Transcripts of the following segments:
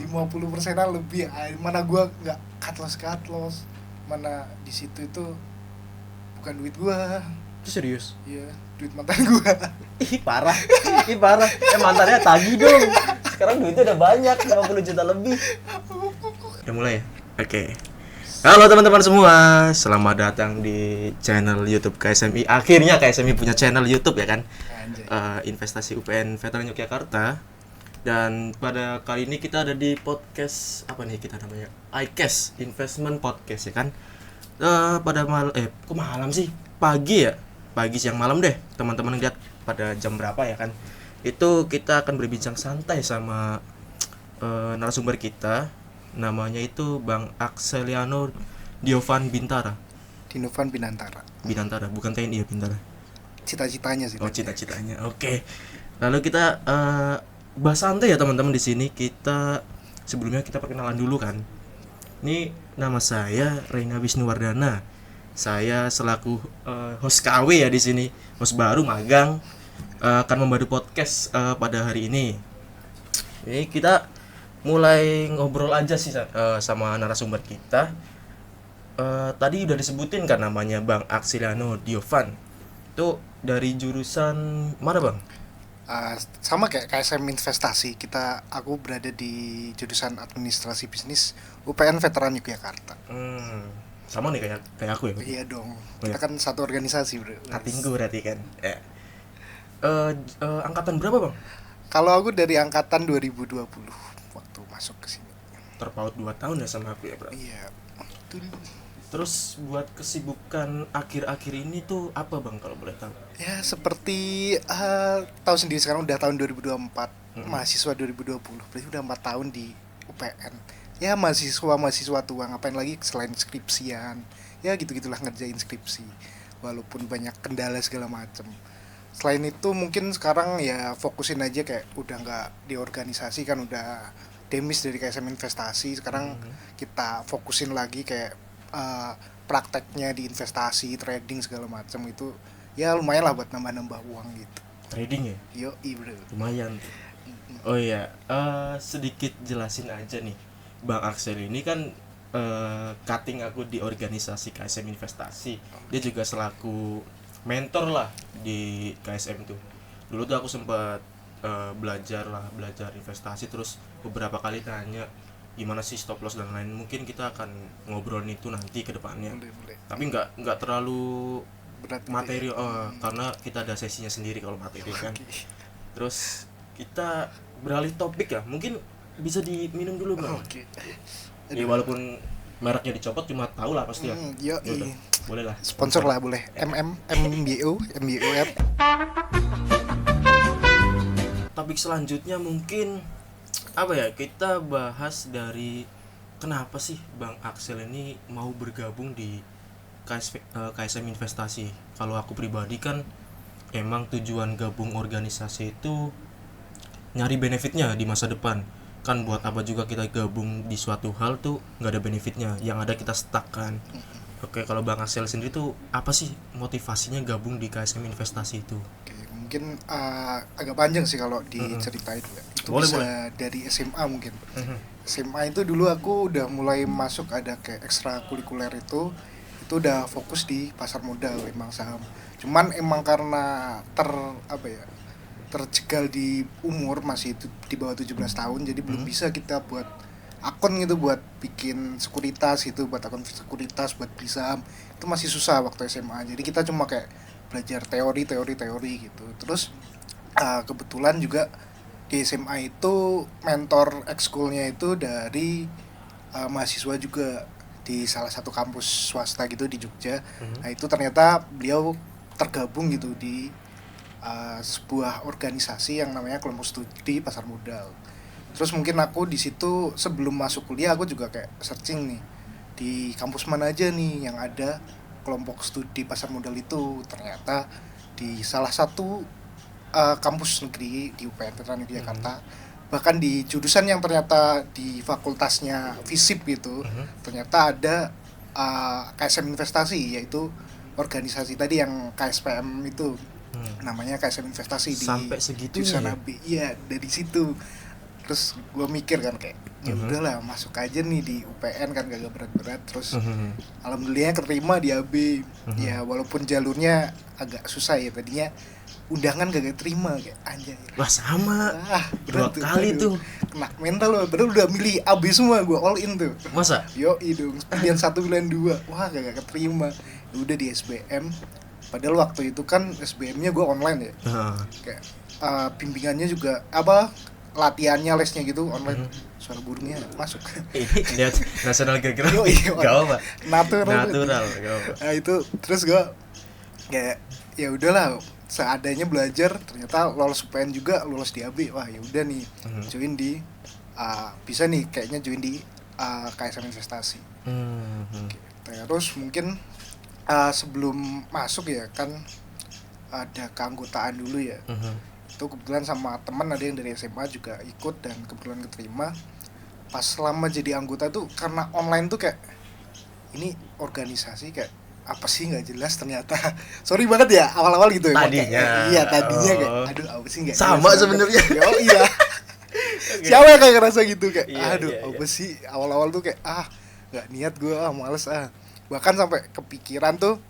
50%-an lebih. Mana gua nggak cut loss, mana di situ itu bukan duit gua. Itu serius? Iya, duit mantan gua. Ih parah. Mantannya tagih dong. Sekarang duitnya udah banyak, 50 juta lebih. Udah mulai ya? Oke. Halo teman-teman semua, selamat datang di channel YouTube KSMI. Akhirnya KSMI punya channel YouTube ya kan? Investasi UPN Veteran Yogyakarta. Dan pada kali ini kita ada di podcast apa nih kita namanya? iCash Investment Podcast ya kan? Pada kok malam sih? Pagi ya? Pagi siang malam deh. Teman-teman lihat pada jam berapa ya kan? Itu kita akan berbincang santai sama narasumber kita. Namanya itu Bang Axeliano Diovan Bintara. Dinovan Binantara, bukan TNI ya Bintara. Cita-citanya sih. Oh, cita-citanya. Oke. Lalu kita bahas santai ya teman-teman di sini. Sebelumnya kita perkenalan dulu kan. Ini nama saya Reina Wisnuwardana. Saya selaku host KW ya di sini. Host baru magang akan membantu podcast pada hari ini. Ini kita mulai ngobrol aja sih sama narasumber kita. Tadi udah disebutin kan namanya Bang Axeliano Diovan. Itu dari jurusan mana Bang? Sama kayak KSM Investasi. Aku berada di jurusan Administrasi Bisnis UPN Veteran Yogyakarta. Sama nih kayak aku ya. Iya dong. Kita kan satu organisasi, Bro. Katinggu berarti kan. Angkatan berapa Bang? Kalau aku dari angkatan 2020 waktu masuk ke sini. Terpaut 2 tahun ya sama aku ya, Bro. Iya. Terus buat kesibukan akhir-akhir ini tuh apa Bang kalau boleh tahu? Ya seperti tahu sendiri sekarang udah tahun 2024, mahasiswa 2020. Berarti udah 4 tahun di UPN. Ya mahasiswa tua, ngapain lagi selain skripsian. Ya gitu-gitulah ngerjain skripsi. Walaupun banyak kendala segala macam. Selain itu mungkin sekarang ya fokusin aja kayak udah nggak di organisasi kan, udah demis dari KSM Investasi. Sekarang kita fokusin lagi kayak prakteknya di investasi, trading segala macam itu ya lumayan lah buat nambah-nambah uang gitu. Trading ya? Bro. Lumayan. Oh iya, sedikit jelasin aja nih. Bang Axel ini kan cutting aku di organisasi KSM Investasi. Dia juga selaku mentor lah di KSM tuh. Dulu tuh aku sempat belajar investasi, terus beberapa kali tanya gimana sih stop loss dan lain. Mungkin kita akan ngobrolin itu nanti ke depannya. Boleh. Tapi nggak terlalu berat materi karena kita ada sesinya sendiri kalau materi kan. Terus kita beralih topik ya. Mungkin bisa diminum dulu Bang. Ya walaupun mereknya dicopot cuma tahu lah pasti ya. Boleh lah. Sponsor lah boleh. MBO. Topik selanjutnya mungkin apa ya, kita bahas dari kenapa sih Bang Axel ini mau bergabung di KSM Investasi. Kalau aku pribadi kan emang tujuan gabung organisasi itu nyari benefitnya di masa depan. Kan buat apa juga kita gabung di suatu hal tuh nggak ada benefitnya, yang ada kita stuck kan. Oke, kalau Bang Axel sendiri tuh apa sih motivasinya gabung di KSM Investasi itu? Mungkin agak panjang sih kalau diceritain. Itu boleh. Dari SMA mungkin. SMA itu dulu aku udah mulai masuk ada kayak ekstrakurikuler itu udah fokus di pasar modal, emang saham. Cuman emang karena terjegal di umur masih di bawah 17 tahun, jadi belum bisa kita buat akun gitu, buat bikin sekuritas gitu, buat akun sekuritas, buat beli saham. Itu masih susah waktu SMA. Jadi kita cuma kayak belajar teori gitu. Terus kebetulan juga di SMA itu mentor ekskulnya itu dari mahasiswa juga di salah satu kampus swasta gitu di Jogja. Nah itu ternyata beliau tergabung gitu di sebuah organisasi yang namanya Kelompok Studi Pasar Modal. Terus mungkin aku di situ sebelum masuk kuliah aku juga kayak searching nih di kampus mana aja nih yang ada kelompok studi pasar modal itu. Ternyata di salah satu kampus negeri di UPN Veteran Yogyakarta, bahkan di jurusan yang ternyata di fakultasnya FISIP gitu, ternyata ada KSM Investasi, yaitu organisasi tadi yang KSPM itu, namanya KSM Investasi. Di sampai segitunya jurusan AB. Iya, dari situ. Terus gue mikir kan kayak ya udahlah masuk aja nih di UPN kan gak berat-berat, terus alhamdulillahnya keterima di AB. Ya walaupun jalurnya agak susah ya, tadinya undangan gak terima kayak anjay. Wah sama. Berat 2 kali tuh. Kena mental loh, padahal udah milih AB semua, gue all in tuh. Masa? Yoi dong, pilihan 1 pilihan 2. Wah gak keterima. Ya udah di SBM. Padahal waktu itu kan SBM-nya gue online ya. Kayak bimbingannya juga latihannya, lesnya gitu online. Suara burungnya masuk. Ini lihat nasional kira-kira. Gak apa. Natural. Gak apa. Nah itu terus gue kayak ya udahlah seadanya belajar, ternyata lolos UPN juga, lolos di AB. Wah ya udah nih join di bisa nih kayaknya join di KSM Investasi. Terus mungkin sebelum masuk ya kan ada keanggotaan dulu ya. Itu kebetulan sama teman ada yang dari SMA juga ikut dan kebetulan keterima. Pas selama jadi anggota tuh karena online tuh kayak ini organisasi kayak apa sih nggak jelas ternyata. Sorry banget ya awal-awal gitu ya. Tadinya kayak aduh apa sih nggak sama sebenarnya. Iya. Siapa yang kayak ngerasa gitu kayak aduh iya. apa sih, awal-awal tuh kayak nggak niat gue, males bahkan sampai kepikiran tuh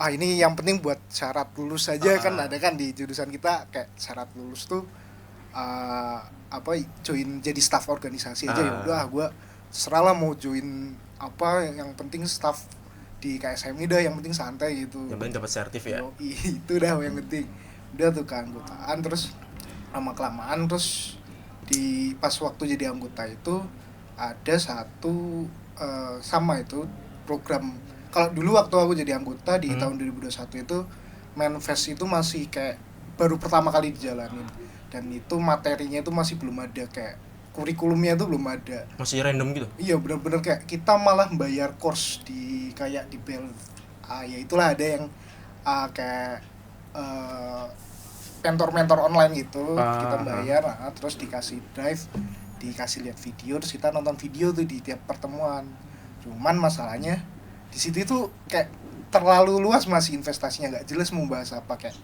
ini yang penting buat syarat lulus saja. Kan ada kan di jurusan kita kayak syarat lulus tuh join jadi staff organisasi aja. Ya udah gue serahlah mau join apa, yang penting staff di KSMI dah, yang penting santai gitu. Yang penting dapat sertif ya. Itu dah yang penting. Udah tuh keanggotaan, terus lama kelamaan terus di pas waktu jadi anggota itu ada satu sama itu program. Kalau dulu waktu aku jadi anggota di tahun 2021 itu Manfest itu masih kayak baru pertama kali dijalanin, dan itu materinya itu masih belum ada, kayak kurikulumnya itu belum ada, masih random gitu. Iya benar-benar kayak kita malah bayar course di kayak di Bel ya itulah ada yang kayak mentor-mentor online gitu. Kita bayar terus dikasih drive, dikasih lihat video, terus kita nonton video tuh di tiap pertemuan. Cuman masalahnya di situ itu kayak terlalu luas, masih investasinya nggak jelas mau bahas apa. Kayak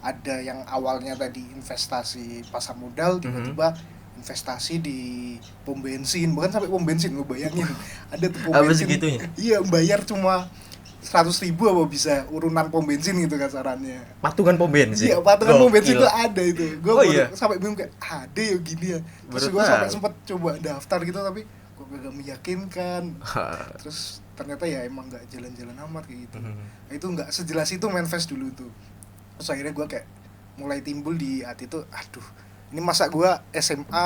ada yang awalnya tadi investasi pasar modal, tiba-tiba investasi di pom bensin, bahkan sampai pom bensin, lo bayangin ada tuh pom bensin segitunya? Iya, bayar cuma 100.000 apa bisa urunan pom bensin gitu kasarannya. Patungan pom bensin? Iya, patungan pom bensin itu ada itu. Gue iya? sampai bingung kayak ada ya gini ya. Terus gue sampai sempet coba daftar gitu tapi gue gak meyakinkan. Terus ternyata ya emang gak jalan-jalan amat kayak gitu. Nah, itu gak sejelas itu Manfest dulu tuh. Terus akhirnya gue kayak mulai timbul di hati tuh, aduh ini masa gue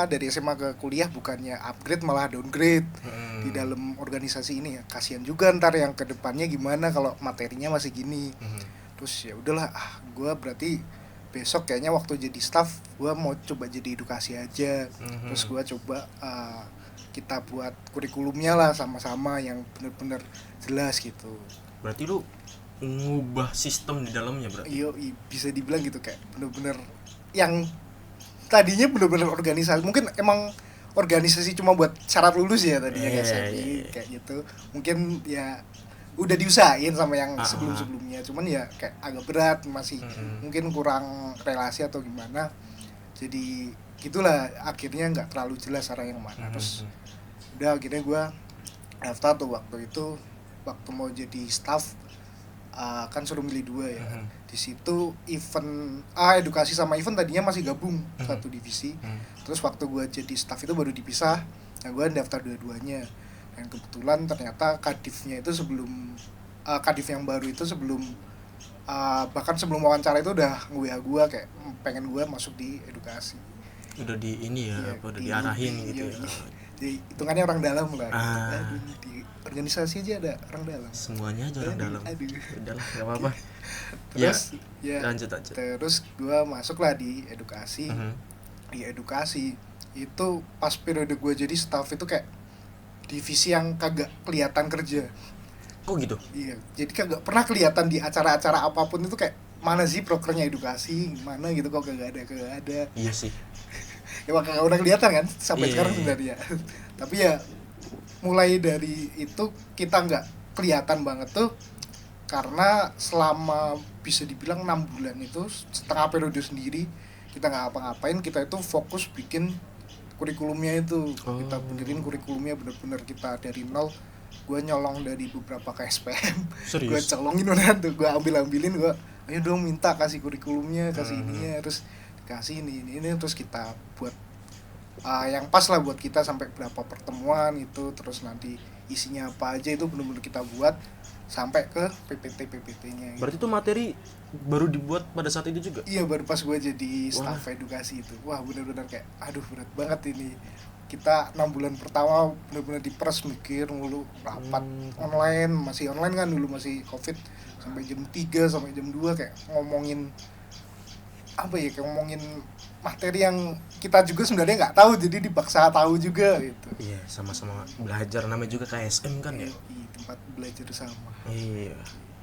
dari SMA ke kuliah bukannya upgrade malah downgrade di dalam organisasi ini ya. Kasian juga ntar yang kedepannya gimana kalau materinya masih gini. Terus ya udahlah, gue berarti besok kayaknya waktu jadi staff gue mau coba jadi edukasi aja. Terus gue coba kita buat kurikulumnya lah sama-sama yang benar-benar jelas gitu. Berarti lu ngubah sistem di dalamnya berarti? Iya, bisa dibilang gitu, kayak benar-benar yang tadinya benar-benar organisasi, mungkin emang organisasi cuma buat syarat lulus ya tadinya kayak gitu. Mungkin ya udah diusahain sama yang sebelum-sebelumnya, cuman ya kayak agak berat, masih mungkin kurang relasi atau gimana. Jadi gitulah, akhirnya nggak terlalu jelas arah yang mana. Terus udah akhirnya gue daftar tuh waktu itu, waktu mau jadi staff. Kan suruh milih 2 ya. Di situ event edukasi sama event tadinya masih gabung satu divisi. Terus waktu gue jadi staff itu baru dipisah. Nah gue daftar dua-duanya. Dan kebetulan ternyata kadifnya itu sebelum kadif yang baru itu sebelum bahkan sebelum wawancara itu udah nge-WA gue kayak pengen gue masuk di edukasi. Udah di ini ya, udah diarahin gitu ya. Jadi hitungannya orang dalam lah. Di organisasi aja ada orang dalam. Semuanya aja orang dalam. Udahlah, enggak apa-apa. Terus lanjut. Terus gue masuklah di edukasi. Di edukasi itu pas periode gue jadi staff itu kayak divisi yang kagak kelihatan kerja. Oh gitu. Iya, jadi kagak pernah kelihatan di acara-acara apapun itu kayak mana sih prokernya edukasi, mana gitu kok kagak ada. Iya sih. Ya makanya udah kelihatan kan sampai sekarang sebenarnya. Tapi ya mulai dari itu kita nggak kelihatan banget tuh karena selama bisa dibilang 6 bulan itu setengah periode sendiri kita nggak ngapa-ngapain. Kita itu fokus bikin kurikulumnya itu. Kita benerin kurikulumnya bener-bener kita dari nol. Gue nyolong dari beberapa KSPM. Gue colongin orang tuh, gue ambilin, gue ayo dong minta kasih kurikulumnya, kasih ininya, terus kasih ini terus kita buat yang pas lah buat kita sampai berapa pertemuan itu, terus nanti isinya apa aja itu bener-bener kita buat sampai ke PPT-nya. Berarti itu materi baru dibuat pada saat itu juga? Iya, baru pas gue jadi staff edukasi itu. Wah, bener-bener kayak aduh berat banget ini. Kita 6 bulan pertama bener-bener diperes mikir mulu, rapat online, masih online kan dulu, masih Covid, sampai jam 3 sampai jam 2 kayak ngomongin apa ya, kayak ngomongin materi yang kita juga sebenarnya nggak tahu, jadi dipaksa tahu juga gitu. Iya, sama-sama belajar, namanya juga KSM kan ya. Iya, tempat belajar sama. Iya.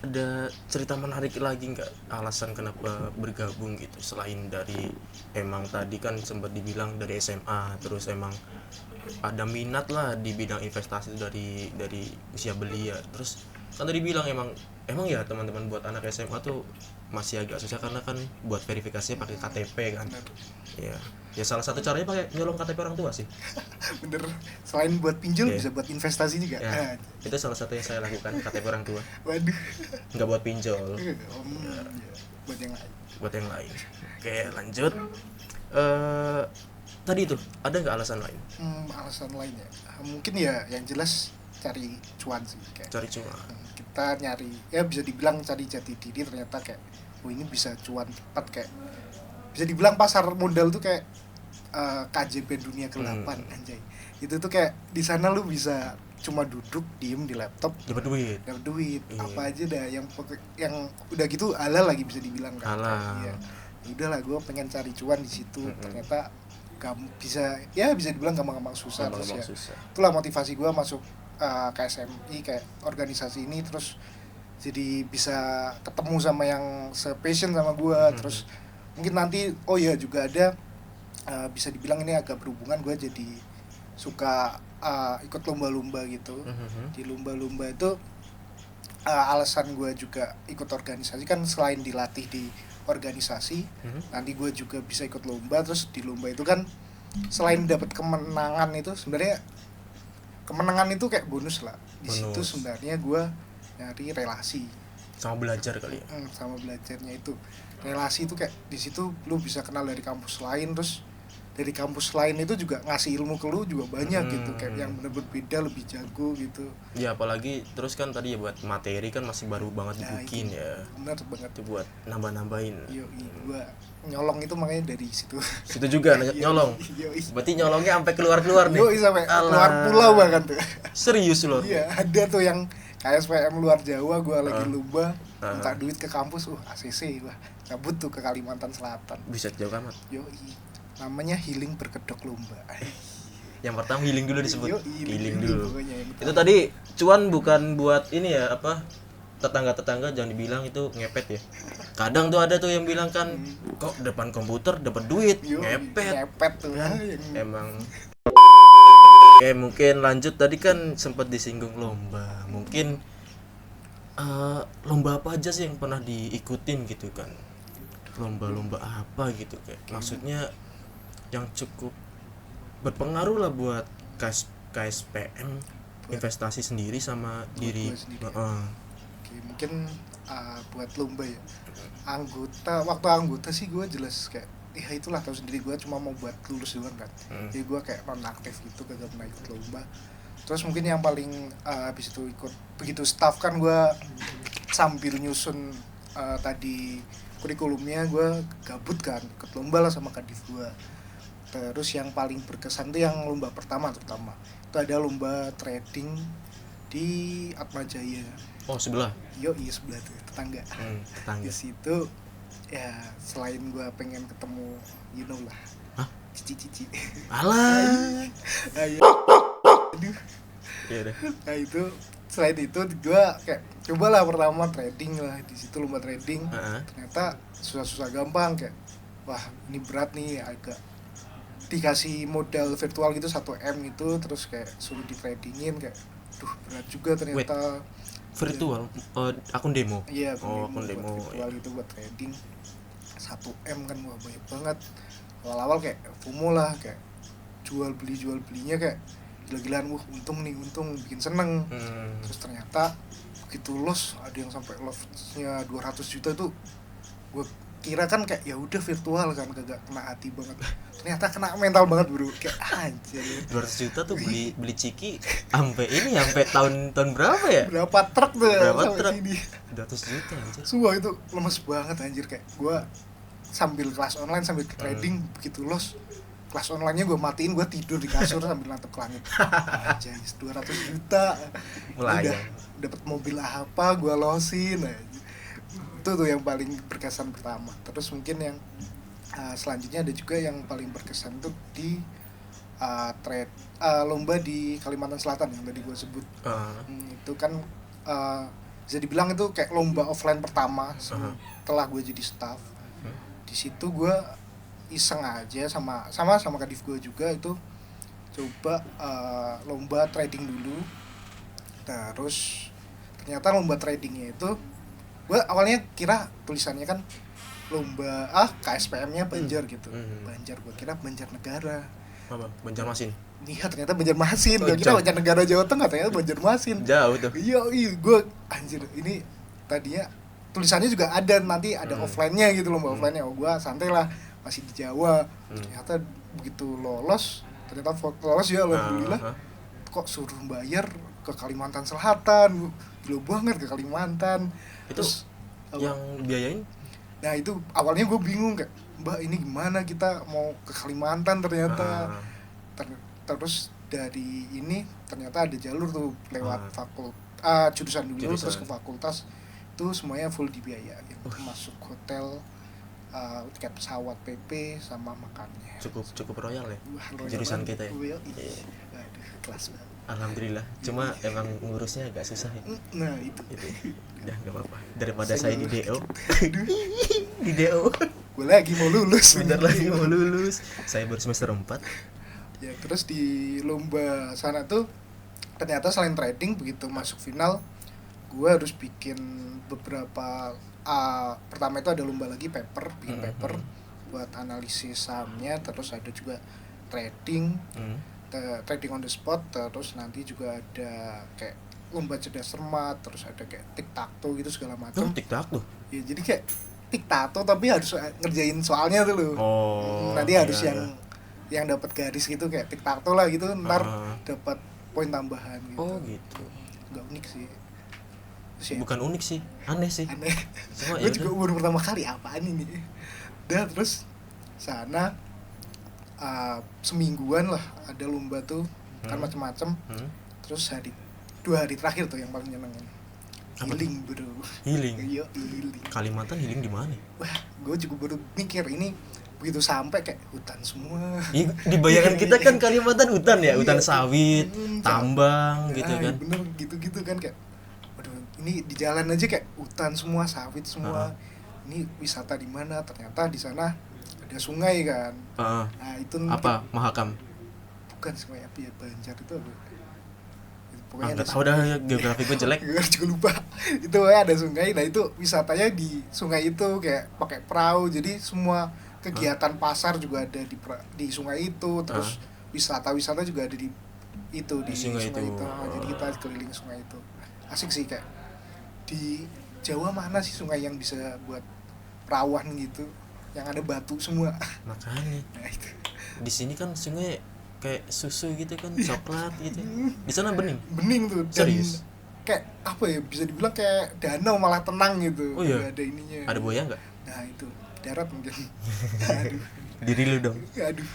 Ada cerita menarik lagi nggak alasan kenapa bergabung gitu, selain dari emang tadi kan sempat dibilang dari SMA, terus emang ada minat lah di bidang investasi dari usia belia, terus kan tadi bilang emang ya teman-teman buat anak SMA tuh masih agak susah karena kan buat verifikasinya pakai KTP kan. Iya. Ya salah satu caranya pakai nyolong KTP orang tua sih. Bener. Selain buat pinjol bisa buat investasi juga. Ya, itu salah satu yang saya lakukan, KTP orang tua. Waduh. Nggak buat pinjol. Buat yang lain. Buat yang lain. Oke, lanjut. Tadi itu ada nggak alasan lain? Alasan lainnya mungkin ya yang jelas cari cuan sih, kayak cari cuan. Kita nyari, ya bisa dibilang cari jati diri, ternyata kayak ini bisa cuan cepat, kayak bisa dibilang pasar modal tuh kayak KJP dunia ke-8 anjay. Itu tuh kayak di sana lu bisa cuma duduk diem di laptop dapat duit. Apa aja dah yang udah gitu halal lagi bisa dibilang kan. Halal. Ya udahlah, gue pengen cari cuan di situ. Ternyata bisa dibilang gampang-gampang susah. Susah. Itulah motivasi gue masuk KSMI, kayak organisasi ini, terus jadi bisa ketemu sama yang se-passion sama gue. Terus mungkin nanti juga ada bisa dibilang ini agak berhubungan, gue jadi suka ikut lomba-lomba gitu. Di lomba-lomba itu alasan gue juga ikut organisasi kan, selain dilatih di organisasi, nanti gue juga bisa ikut lomba. Terus di lomba itu kan selain dapat kemenangan, itu sebenarnya kemenangan itu kayak bonus lah. Di situ sebenarnya gue nyari relasi sama belajar kali ya. Sama belajarnya itu relasi itu kayak di situ lu bisa kenal dari kampus lain, terus dari kampus lain itu juga ngasih ilmu ke lu juga banyak gitu, kayak yang bener-bener beda, lebih jago gitu. Ya apalagi terus kan tadi ya buat materi kan masih baru banget dibikin ya. Bener banget. Itu buat nambah-nambahin. Gua nyolong itu makanya dari situ. Situ juga nyolong. Berarti nyolongnya sampai keluar-keluar nih. Sampai keluar pulau bahkan tuh. Serius loh. Iya, ada tuh yang KSPM luar Jawa, gua lagi lomba minta duit ke kampus, ACC wah, cabut tuh ke Kalimantan Selatan. Bisa jauh amat. Namanya healing berkedok lomba. Yang pertama healing dulu disebut. Healing dulu. Itu tadi cuan bukan buat ini ya, apa, tetangga-tetangga jangan dibilang itu ngepet ya. Kadang tuh ada tuh yang bilang kan, kok depan komputer dapat duit, ngepet tuh kan. Emang. Oke, mungkin lanjut, tadi kan sempat disinggung lomba. Mungkin lomba apa aja sih yang pernah diikutin gitu kan? Lomba-lomba apa gitu kayak. Maksudnya yang cukup berpengaruh lah buat KSPM investasi sendiri sama diri. Oke, mungkin buat lomba ya. Waktu anggota sih gue jelas kayak itulah, tahu sendiri gue cuma mau buat lulus doang kan. Jadi gue kayak non aktif gitu, kagak pernah ikut lomba. Terus mungkin yang paling habis itu ikut begitu staff kan, gue sambil nyusun tadi kurikulumnya, gue gabut kan ikut lomba lah sama kadif gue. Terus yang paling berkesan tuh yang lomba pertama terutama itu ada lomba trading di Atmajaya. Sebelah? Iya sebelah tuh, tetangga. Di situ ya selain gue pengen ketemu lah cici-cici. Alah. Aduh. Iya deh. Nah itu selain itu gue kayak cobalah pertama trading lah di situ, lomba trading. Ternyata susah-susah gampang, kayak wah ini berat nih, agak dikasih modal virtual gitu 1M gitu, terus kayak suruh di tradingin, kayak berat juga ternyata. Virtual? Akun demo? Iya, akun demo virtual itu buat trading 1M kan, wah banyak banget. Awal-awal kayak FOMO lah, kayak jual belinya kayak gila-gilaan, untung bikin seneng. Terus ternyata begitu loss ada yang sampai lossnya 200 juta tuh, gue kira kan kayak ya udah virtual kan, kagak kena hati banget, ternyata kena mental banget bro, kayak anjir 200 juta tuh beli ciki sampai tahun berapa ya? Berapa truk tuh Berapa sampai truk? sini. 200 juta anjir. Sumpah itu lemes banget anjir, kayak gue sambil kelas online sambil trading begitu loss, kelas online-nya gue matiin, gue tidur di kasur sambil natap ke langit. Anjir 200 juta Mulai udah dapat mobil apa gue losin aja. Itu tuh yang paling berkesan pertama. Terus mungkin yang selanjutnya ada juga yang paling berkesan tuh di lomba di Kalimantan Selatan yang tadi gue sebut. Itu kan bisa dibilang itu kayak lomba offline pertama setelah gue jadi staff. Di situ gue iseng aja sama kadif gue juga itu coba lomba trading dulu. Terus ternyata lomba tradingnya itu gue awalnya kira tulisannya kan lomba KSPM-nya Banjar gitu. Banjar, gue kira Banjarnegara. Apa? Banjarmasin. Iya ternyata Banjarmasin. Gue kira Banjarnegara Jawa Tengah, ternyata Banjarmasin. Jauh tuh. Iya, gue anjir ini tadinya tulisannya juga ada, nanti ada offline-nya gitu, lomba offline-nya. Oh, gue santai lah, masih di Jawa. Ternyata begitu lolos ya alhamdulillah. Kok suruh bayar ke Kalimantan Selatan, gila banget ke Kalimantan. Terus yang biayain? Nah itu awalnya gue bingung kayak, Mbak ini gimana kita mau ke Kalimantan ternyata. Terus dari ini ternyata ada jalur tuh lewat jurusan dulu, terus ke fakultas itu semuanya full dibiayain, masuk hotel, tiket pesawat, PP sama makannya. Cukup royal ya. Jurusan kita ya. Aduh, kelas banget. Alhamdulillah. Cuma emang ngurusnya agak susah ya. Nah itu. Udah enggak apa-apa. Daripada saya di DO. Di DO. Gue lagi mau lulus. Bentar lagi mau lulus. Saya baru semester 4. Ya terus di lomba sana tuh ternyata selain trading, begitu masuk final gue harus bikin beberapa pertama itu ada lomba lagi bikin paper buat analisis sahamnya, terus ada juga trading trading on the spot, terus nanti juga ada kayak lomba cerdas cermat, terus ada kayak tic-tac-toe gitu segala macam. Tic-tac-toe? Ya jadi kayak tic-tac-toe tapi harus ngerjain soalnya tuh loh. Nanti harus yang dapat garis gitu kayak tic-tac-toe lah gitu, ntar dapat poin tambahan gitu. Oh gitu. Gak unik sih. Bukan unik sih, aneh sih. Aneh. Gue juga baru pertama kali apaan ini. Dan terus sana semingguan lah ada lomba tuh kan macem-macem. Terus 2 hari terakhir tuh yang paling nyenengin. Healing bro. Healing. Iya healing. Kalimantan healing di mana? Wah, gue juga baru mikir ini begitu sampai kayak hutan semua. Di bayangan kita kan Kalimantan hutan ya, hutan sawit, tambang gitu kan. Bener gitu kan kayak, waduh ini di jalan aja kayak hutan semua, sawit semua. Ini wisata di mana? Ternyata di sana ada sungai kan. Nah itu apa? Mahakam? Bukan sungai apa ya, Banjar itu apa? Pokoknya udah geografi gue jelek. Gue juga lupa. Itu ada sungai. Nah itu wisatanya di sungai itu kayak pakai perahu. Jadi semua kegiatan pasar juga ada di sungai itu. Terus wisata juga ada di sungai itu. Jadi kita keliling sungai itu. Asik sih, kayak di Jawa mana sih sungai yang bisa buat perawan gitu, yang ada batu semua. Makanya. Nah itu. Di sini kan sungai kayak susu gitu kan, coklat gitu. Di sana bening tuh. Serius? Kayak apa ya, bisa dibilang kayak danau malah tenang gitu. Oh iya? Gak ada ininya. Ada buaya nggak? Nah itu darat mungkin. Aduh. Diri lu dong. Aduh.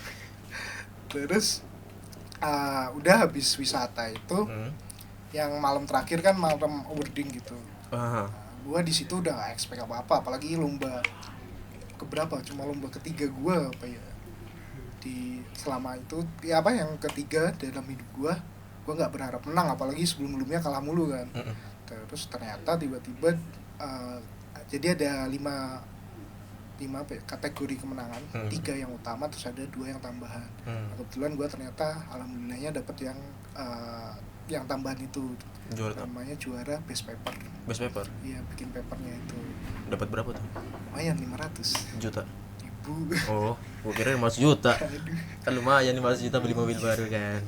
Terus udah habis wisata itu, yang malam terakhir kan malam awarding gitu. Gua di situ udah gak expect apa-apa, apalagi lomba keberapa, cuma lomba ketiga gua apa ya di selama itu ya, apa yang ketiga dalam hidup gua nggak berharap menang, apalagi sebelumnya kalah mulu kan. Terus ternyata tiba-tiba jadi ada 5 apa ya, kategori kemenangan, 3 yang utama terus ada 2 yang tambahan. Kebetulan gua ternyata alhamdulillahnya dapet yang tambahan itu, namanya juara best paper. Iya, bikin papernya itu. Dapat berapa tuh? Lumayan 500 juta. Oh, gua kira 500 juta. Aduh. Kan lumayan 500 juta beli mobil baru kan.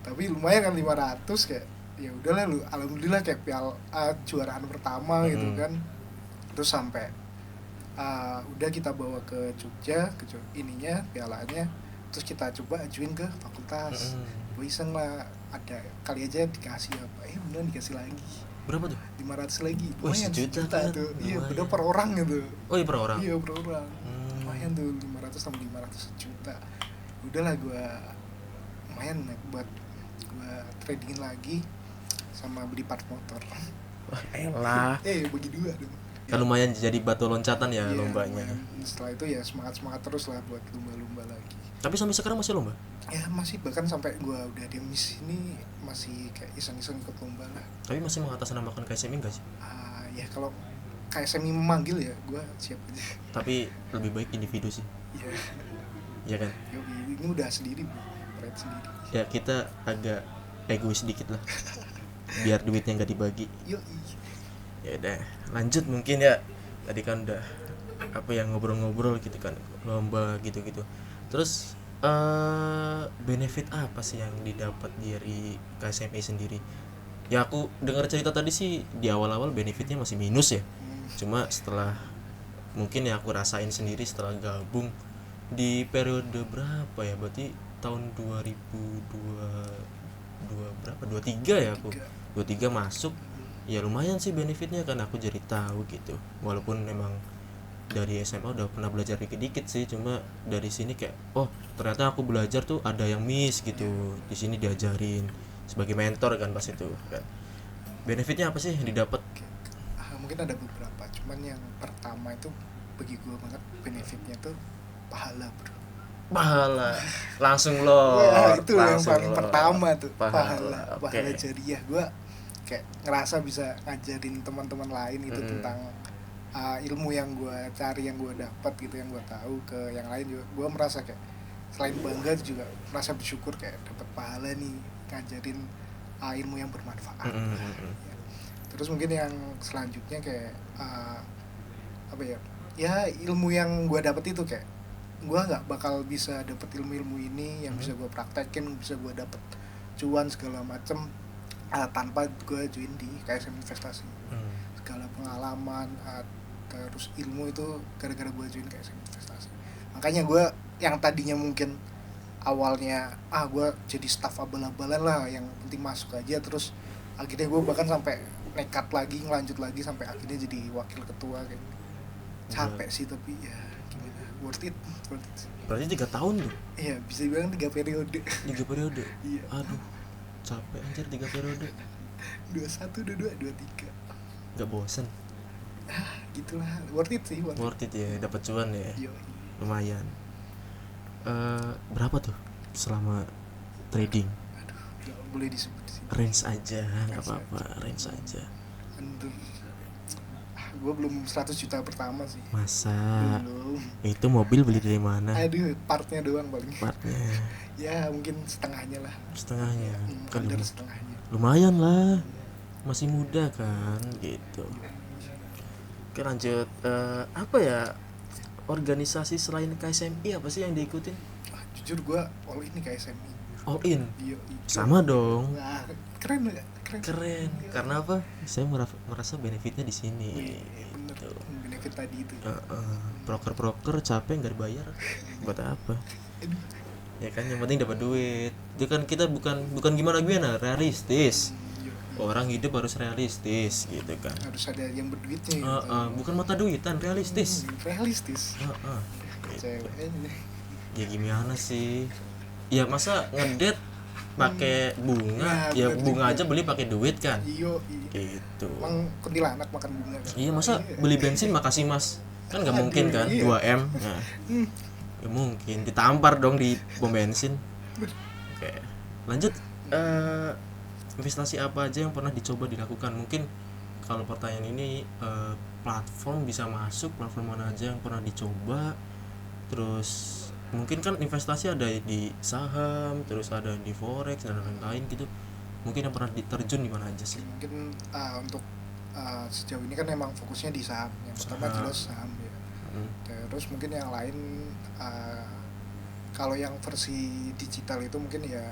Tapi lumayan kan 500 kayak ya udahlah lu alhamdulillah kayak juaraan pertama gitu kan. Terus sampai udah kita bawa ke Jogja ininya pialanya, terus kita coba ajuin ke fakultas. Gue iseng lah, ada kali aja dikasih apa, beneran dikasih lagi. Berapa tuh? 500 lagi. Wah, sejuta kan? tuh. Iya, Lumayan. bener per orang gitu. Oh iya per orang? Iya, per orang. Lumayan tuh 500 sama 500 juta. Udahlah gue lumayan buat gue tradingin lagi sama beli part motor. Wah, elah. Bagi dua dong. Kan lumayan jadi batu loncatan ya Iya, lombanya. lumayan. Setelah itu ya semangat terus lah buat lomba-lomba lagi. Tapi sampai sekarang masih lomba? Ya masih, bahkan sampai gue udah di MIS ini masih kayak iseng-iseng ikut lomba lah. Tapi masih mengatasnamakan KSMI enggak sih? Ya kalau KSMI memanggil ya gue siap aja. Tapi lebih baik individu sih. Iya. Iya kan? Ini udah sendiri, berat sendiri. Ya kita agak egois sedikit lah. Biar duitnya nggak dibagi. Ya udah, lanjut mungkin ya. Tadi kan udah apa yang ngobrol-ngobrol gitu kan, lomba gitu-gitu. Terus benefit apa sih yang didapat dari KSMI sendiri? Ya aku dengar cerita tadi sih di awal-awal benefitnya masih minus ya. Cuma setelah mungkin ya aku rasain sendiri setelah gabung di periode berapa ya? Berarti tahun 2022 berapa? 23 ya aku. 23 masuk. Ya lumayan sih benefitnya kan, aku jadi tahu gitu. Walaupun memang dari SMA udah pernah belajar dikit-dikit sih, cuma dari sini kayak ternyata aku belajar tuh ada yang miss gitu. Di sini diajarin sebagai mentor kan pas itu kan. Benefitnya apa sih yang didapat? Mungkin ada beberapa, cuman yang pertama itu bagi gue banget benefitnya tuh pahala, bro. Pahala langsung loh. Itu yang paling pertama tuh, pahala Okay. jariah. Gue kayak ngerasa bisa ngajarin teman-teman lain itu tentang ilmu yang gue cari, yang gue dapat gitu, yang gue tahu ke yang lain juga. Gue merasa kayak selain bangga juga merasa bersyukur kayak dapat pahala nih, ngajarin ilmu yang bermanfaat. Ya. Terus mungkin yang selanjutnya kayak apa ya ilmu yang gue dapat itu kayak gue nggak bakal bisa dapat ilmu ini yang bisa gue praktekin, bisa gue dapat cuan segala macem tanpa gue join di KSM Investasi. Segala pengalaman terus ilmu itu gara-gara gue join KSM Investasi. Makanya gue yang tadinya mungkin awalnya gue jadi staff abal-abalan lah, yang penting masuk aja, terus akhirnya gue bahkan sampai nekat lagi, ngelanjut lagi sampai akhirnya jadi wakil ketua kayak. Capek sih tapi ya gimana, worth it. Berarti 3 tahun tuh? Iya, bisa dibilang 3 periode. 3 periode? Iya. Aduh, capek anjir 3 periode. 21, 22, 23. Gak bosen? Gitulah, worth it sih. Worth it ya, dapat cuan ya. Yo. Lumayan. Berapa tuh selama trading? Aduh, gak boleh disebut sih. Range aja, nggak apa-apa, range aja. Aduh, gue belum 100 juta pertama sih. Masa? Belum. Itu mobil beli dari mana? Aduh, partnya doang paling. Partnya Ya mungkin setengahnya lah. setengahnya. Kan Under setengahnya. lumayan lah, masih muda kan gitu. Oke lanjut, apa ya organisasi selain KSMI apa sih yang diikutin? Jujur gue all in nih KSMI. All in? Iya. Sama dong. Wah, keren gak? Keren. Karena apa? Saya merasa benefitnya di sini. Bener, benefit tadi itu. Broker capek nggak dibayar. Buat apa? Ya kan yang penting dapat duit. Itu kan kita bukan gimana realistis. Orang hidup harus realistis gitu kan. Harus ada yang berduitnya. Bukan mata duitan, realistis. Realistis. Gitu. Cewek. Ya gimana sih? Ya masa ngedate pakai bunga? Ya bunga aja beli pakai duit kan? Iyo. Gitu. Emang kuntilanak makan bunga kan? Iya masa beli bensin makasih mas? Kan nggak mungkin kan? Iya. 2M. Nah, gak mungkin ditampar dong di pom bensin. Oke. Lanjut. Investasi apa aja yang pernah dicoba dilakukan? Mungkin kalau pertanyaan ini platform bisa masuk, platform mana aja yang pernah dicoba? Terus mungkin kan investasi ada di saham, terus ada di forex dan lain-lain gitu. Mungkin yang pernah diterjun di mana aja sih? Mungkin untuk sejauh ini kan emang fokusnya di saham. Yang pertama jelas saham ya. Terus mungkin yang lain kalau yang versi digital itu mungkin ya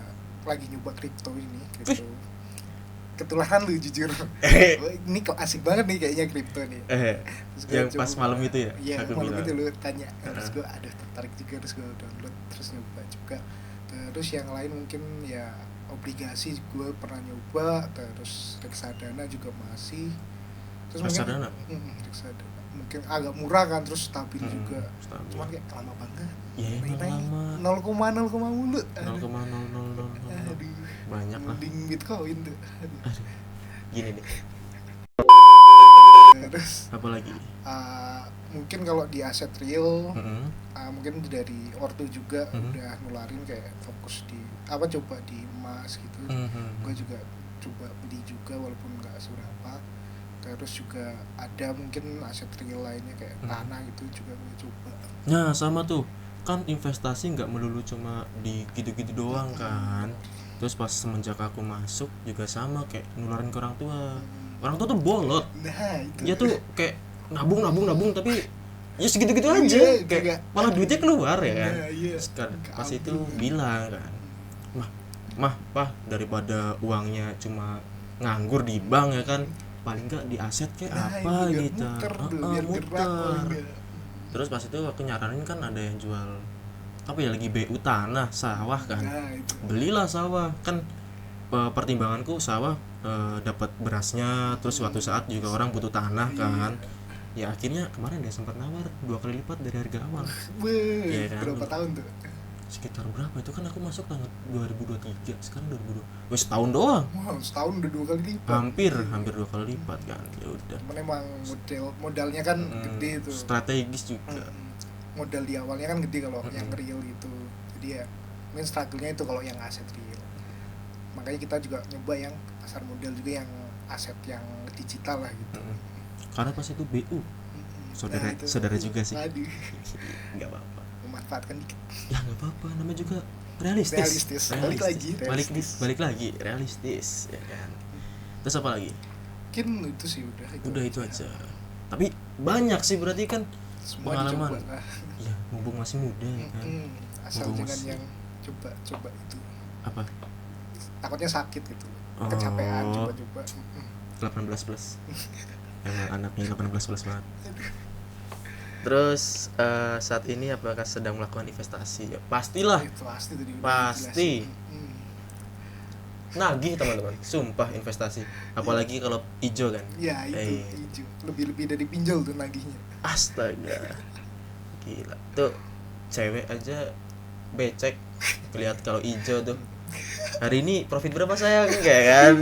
lagi nyoba kripto ini, kripto. Ketularan lu jujur. Ini kok asik banget nih kayaknya kripto nih. Yang pas malam itu ya? Iya, aku malam bilang. itu lu tanya. Terus gue ada tertarik juga, terus gue download, terus nyoba juga. Terus yang lain mungkin ya obligasi gue pernah nyoba, terus reksadana juga masih. Terus Reksadana? Reksadana mungkin agak murah kan, terus stabil juga. Stabil. Cuman kayak lama banget. Ya emang Naik 0,0 mulu. 0,0000. Aduh. Banyak lah. Mending Bitcoin tuh. Aduh. Gini deh. Terus Apa lagi? mungkin kalau di aset real Mm-hmm. mungkin dari ortu juga Mhm. udah nularin kayak fokus di coba di emas gitu. Gue juga coba beli juga walaupun nggak seberapa. Terus juga ada mungkin aset real lainnya kayak tanah gitu juga gue coba. Nah sama tuh, kan investasi nggak melulu cuma di gitu-gitu doang kan. Terus pas semenjak aku masuk juga sama, kayak nularin ke orang tua. Orang tua tuh bolot, Nah itu dia tuh kayak nabung tapi ya segitu-gitu aja, Iya, kayak juga. malah duitnya keluar ya kan. Nah, iya. Terus kan pas Kabur. itu bilang kan, mah daripada uangnya cuma nganggur di bank ya kan, paling nggak di aset kayak Nah, apa itu biar gitu. muter tuh, biar gerak paling nggak. Terus pas itu aku nyaranin kan ada yang jual apa ya, lagi BU tanah sawah kan. Nah itu Belilah sawah kan. Pertimbanganku sawah dapat berasnya, terus suatu saat juga orang butuh tanah kan. Ya akhirnya kemarin dia sempat nawar 2 kali lipat dari harga awal. Iya kan? berapa tahun tuh? Sekitar berapa itu, kan aku masuk tahun 2023, sekarang 2022. Wes setahun doang. Wow, setahun udah 2 kali lipat. Hampir 2 kali lipat kan. Ya udah. Cuman emang modalnya kan gede tuh. Strategis juga. Modal di awalnya kan gede kalau yang real itu. Jadi ya main struggle-nya itu kalau yang aset real. Makanya kita juga nyoba yang pasar modal juga yang aset yang digital lah gitu. Karena pas itu BU saudara Nah, itu. saudara juga sih. Aduh, Nggak apa-apa. memanfaatkan dikit. Ya nggak apa-apa, namanya juga realistis. Balik lagi, balik lagi realistis ya kan. Terus apa lagi? Mungkin itu sih udah Itu aja. Tapi banyak sih berarti kan semua pengalaman. dicoba lah. Ya mumpung masih muda ya kan. Asal Mumpung jangan masih- yang coba itu Apa? takutnya sakit gitu, Oh. kecapean coba-coba. 18 plus. Emang anaknya 18 plus banget. Terus saat ini apakah sedang melakukan investasi? Ya, pastilah. Itu pasti tadi udah Pasti. dijelasin. Nagih teman-teman, sumpah investasi. Apalagi kalau hijau kan. Ya itu hijau. Lebih dari pinjol tuh nagihnya. Astaga. Gila. Tuh cewek aja becek lihat kalau hijau tuh. Hari ini profit berapa sayang, kayak kan?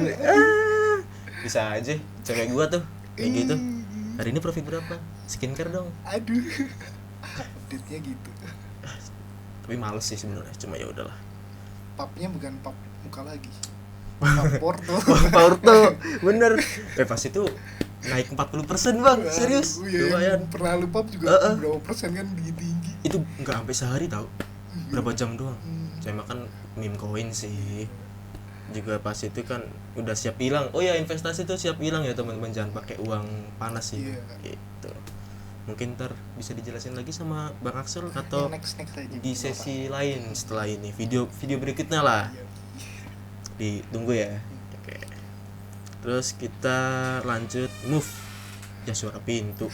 Bisa aja cewek gua tuh kayak gitu. Hari ini profit berapa? Skincare dong. Aduh. Update-nya gitu. Tapi males sih sebenarnya, cuma ya udahlah. Papnya bukan pap muka lagi. Pap Porto. Porto, bener. Pas itu naik 40% bang, serius. Iya, Lumayan. pernah lupa juga berapa persen kan tinggi. Itu nggak sampai sehari tau, berapa jam doang. Saya makan meme coin sih. Juga pas itu kan udah siap hilang. Oh ya, investasi tuh siap hilang ya teman-teman, jangan pakai uang panas sih. Iya. Gitu. Mungkin ntar bisa dijelasin lagi sama Bang Axel atau Next aja. di sesi lain setelah ini, video berikutnya lah. Iya. Ditunggu ya. Oke. Terus kita lanjut move. Ya suara pintu.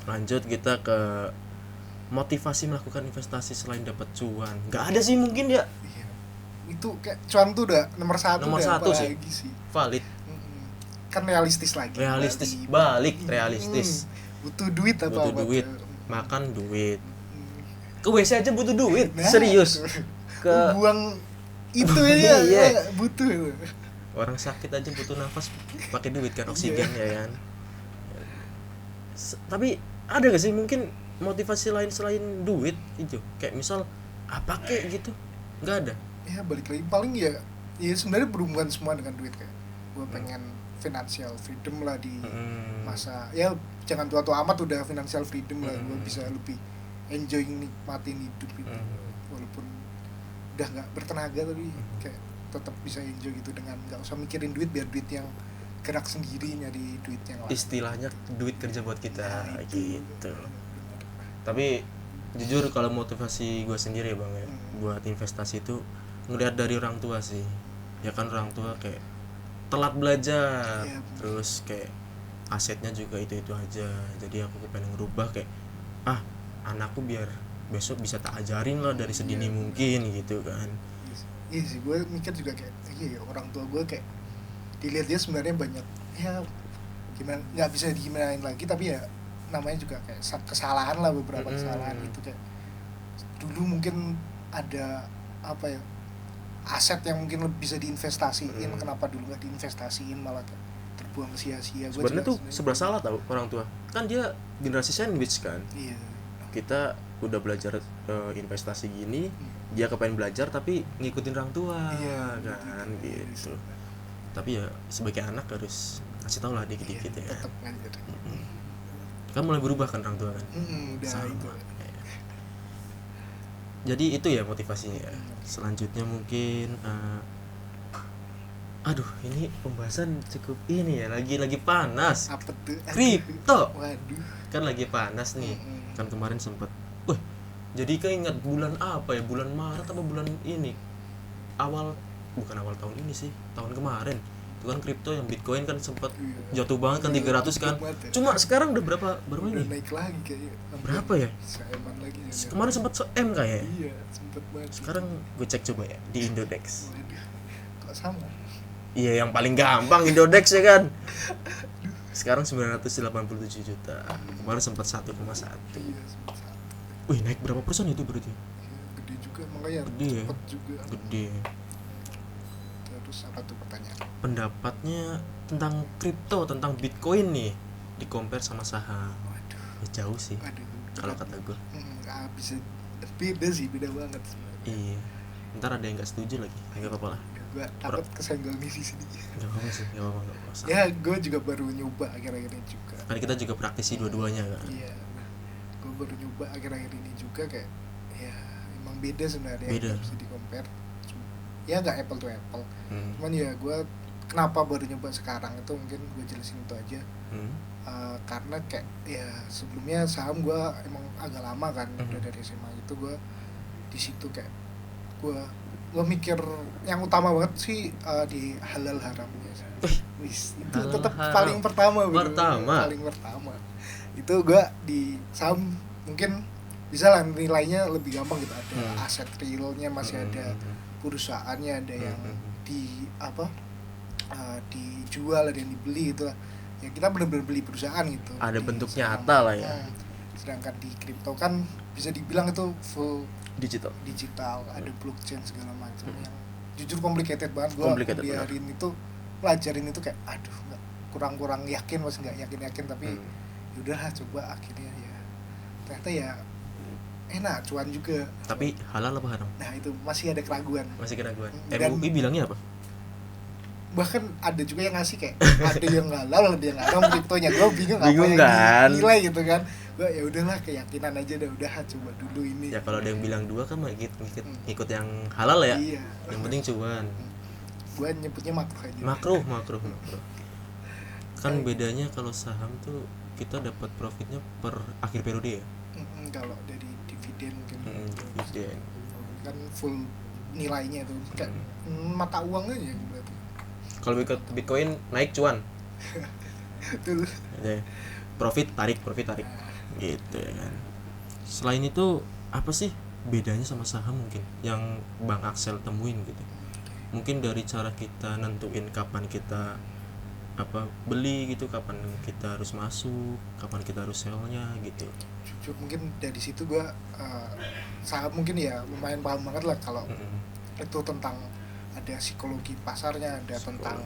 Lanjut kita ke motivasi melakukan investasi selain dapat cuan. Nggak ada sih mungkin ya. Iya. Itu kayak cuan tuh udah nomor satu sih. lagi sih. Valid. Kan realistis lagi. Balik realistis. Butuh duit apa Butuh duit, tuh? makan duit. Ke WC aja butuh duit. Nah, Serius. Ke buang itu ya, Iya. butuh itu. orang sakit aja butuh nafas pakai duit kan, oksigen ya kan. Tapi ada gak sih mungkin motivasi lain selain duit itu, kayak misal apa kayak gitu? Nggak ada. Ya balik lagi paling ya sebenarnya berhubungan semua dengan duit, kayak gue pengen financial freedom lah di masa ya jangan tua-tua amat udah financial freedom lah, gue bisa lebih enjoy nikmatin hidup gitu. Walaupun udah nggak bertenaga tapi kayak tetap bisa enjoy gitu dengan nggak usah mikirin duit, biar duit yang gerak sendiri nyari duit yang lain. Istilahnya duit kerja buat kita Nah, itu. gitu. Tapi jujur kalau motivasi gue sendiri ya bang ya, buat investasi itu ngeliat dari orang tua sih. Ya kan orang tua kayak telat belajar, Iya, terus kayak asetnya juga itu aja. Jadi aku pengen ngerubah kayak anakku biar besok bisa tak ajarin lah dari sedini mungkin gitu kan. Iya sih, gue mikir juga kayak iya ya, orang tua gue kayak dilihat dia sebenarnya banyak ya gimana, nggak bisa digimanain lagi, tapi ya namanya juga kayak kesalahan lah, beberapa kesalahan itu kayak dulu mungkin ada apa ya, aset yang mungkin lebih bisa diinvestasiin, kenapa dulu nggak diinvestasiin, malah kayak terbuang sia-sia. Sebenarnya tuh sebelah salah tau orang tua, kan dia generasi sandwich kan. Iya. Kita udah belajar investasi gini, dia kepengen belajar tapi ngikutin orang tua kan gitu. Tapi ya sebagai anak harus kasih tau lah dikit-dikit ya. Tetap ngajar. Kan mulai berubah kan orang tua kan. Udah Sama. itu. Jadi itu ya motivasinya ya. Selanjutnya mungkin aduh ini pembahasan cukup ini ya, lagi panas. Apa tuh? Kripto. Waduh. Kan lagi panas nih. Kan kemarin sempet jadi keinget bulan apa ya, bulan Maret apa bulan ini, bukan awal tahun ini sih, tahun kemarin itu kan kripto yang Bitcoin kan sempet jatuh banget kan 300 kan. Cuma sekarang udah berapa Udah ini? naik lagi kayaknya. Berapa ya? Seeman lagi ya. Kemarin sempet se-M kayak. Iya, sempet banget. Sekarang gue cek coba ya di Indodex. Waduh. Kok sama? Iya, yang paling gampang Indodex ya kan. Sekarang 987 juta. Kemarin sempat 1,1. Iya, sempet satu. Wih, naik berapa persen itu berarti? Iya, gede juga, makanya Gede ya? cepet juga. Gede. Terus apa tuh pertanyaan? Pendapatnya tentang kripto, tentang Bitcoin nih, di compare sama saham. Waduh. Ya, jauh sih kalau kata gue. Bisa beda sih, beda banget sebenarnya. Iya. Ntar ada yang nggak setuju lagi. Nggak apa-apa lah. Gue takut kesenggol di sini. Nggak apa-apa sih, nggak apa-apa. Ya, gue juga baru nyoba akhir-akhir ini juga. Kan kita juga praktisi dua-duanya kan. Iya, gue baru nyoba akhir-akhir ini juga kayak ya emang beda sebenarnya, Beda. nggak bisa di compare. Ya nggak apple to apple. Cuman ya gue kenapa baru nyoba sekarang itu mungkin gue jelasin itu aja. Karena kayak ya sebelumnya saham gue emang agak lama kan, udah dari SMA itu gue di situ kayak gue mikir yang utama banget sih di halal haramnya. Wis, itu tetap paling pertama, paling pertama. Itu gue di saham mungkin bisa lah nilainya lebih gampang gitu, ada aset realnya, masih ada perusahaannya, ada yang di apa dijual, ada yang dibeli gitu lah. Ya kita benar-benar beli perusahaan gitu. Ada di bentuk saham. nyata lah ya. Sedangkan di kripto kan bisa dibilang itu full digital, ada blockchain segala macam yang jujur complicated banget. Gue biarin itu, pelajarin itu kayak aduh kurang yakin, masih nggak yakin tapi udahlah coba, akhirnya ya ternyata ya enak, cuan juga. Tapi halal apa haram? Nah itu masih ada keraguan. MUI bilangnya apa? Bahkan ada juga yang ngasih kayak ada yang halal, ada yang haram kriptonya. Gue bingung apa yang kan? dinilai gitu kan. Gue ya udahlah keyakinan aja, udah coba dulu ini. Ya kalau ada yang bilang 2 kan ikut yang halal ya. Iya. Yang penting cuan. Gue nyebutnya makruh aja. Makruh. Kan bedanya kalau saham tuh kita dapat profitnya per akhir periode ya. Kalau dari dividen mungkin. Dividen. Kan full nilainya tuh kayak mata uang aja berarti. Kalau Bitcoin naik cuan. Betul. Profit tarik gitu ya kan. Selain itu apa sih bedanya sama saham mungkin yang Bang Axel temuin gitu? Mungkin dari cara kita nentuin kapan kita beli gitu, kapan kita harus masuk, kapan kita harus sell-nya gitu. Jujur mungkin dari situ gue saham mungkin ya lumayan paham banget lah kalau itu tentang ada psikologi pasarnya, ada tentang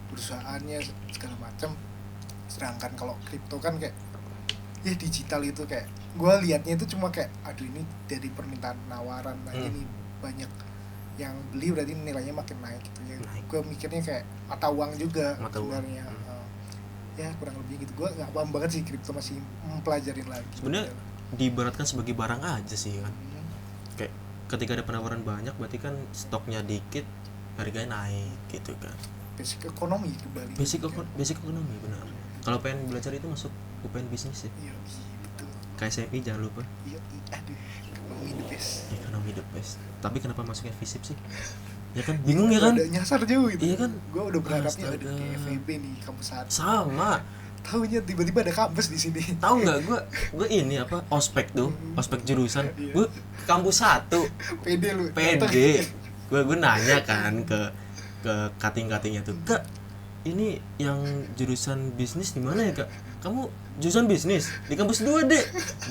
perusahaannya segala macam. Sedangkan kalau kripto kan kayak ya digital itu kayak gue liatnya itu cuma kayak aduh ini dari permintaan penawaran aja nih banyak yang beli berarti nilainya makin naik gitu ya. Gue mikirnya kayak mata uang juga sebenarnya. Ya kurang lebih gitu. Gue nggak paham banget sih kripto, masih mempelajarin lagi. Sebenarnya diibaratkan sebagai barang aja sih kan. Kayak ketika ada penawaran banyak berarti kan stoknya dikit, harganya naik gitu kan. Basic ekonomi kembali. Basic ekonomi benar. Kalau pengen belajar itu masuk UPN bisnis sih. Iya betul. KSMI jangan lupa. Iya, aduh, ekonomi the best. Ekonomi the best. Tapi kenapa masuknya FISIP sih? Ya kan bingung ya kan? Udah nyasar jauh gitu. Iya kan? Gue udah berharapnya ada Astaga. kayak FEB nih kampus 1. Sama. Taunya tiba-tiba ada kampus di sini. Tahu nggak gue ini apa ospek tuh, ospek jurusan. Iya. Gue kampus 1 PD lu. PD. Gue nanya kan ke kating-katingnya tuh, "Kak, ini yang jurusan bisnis di mana ya, Kak? Kamu jurusan bisnis di kampus 2, Dek."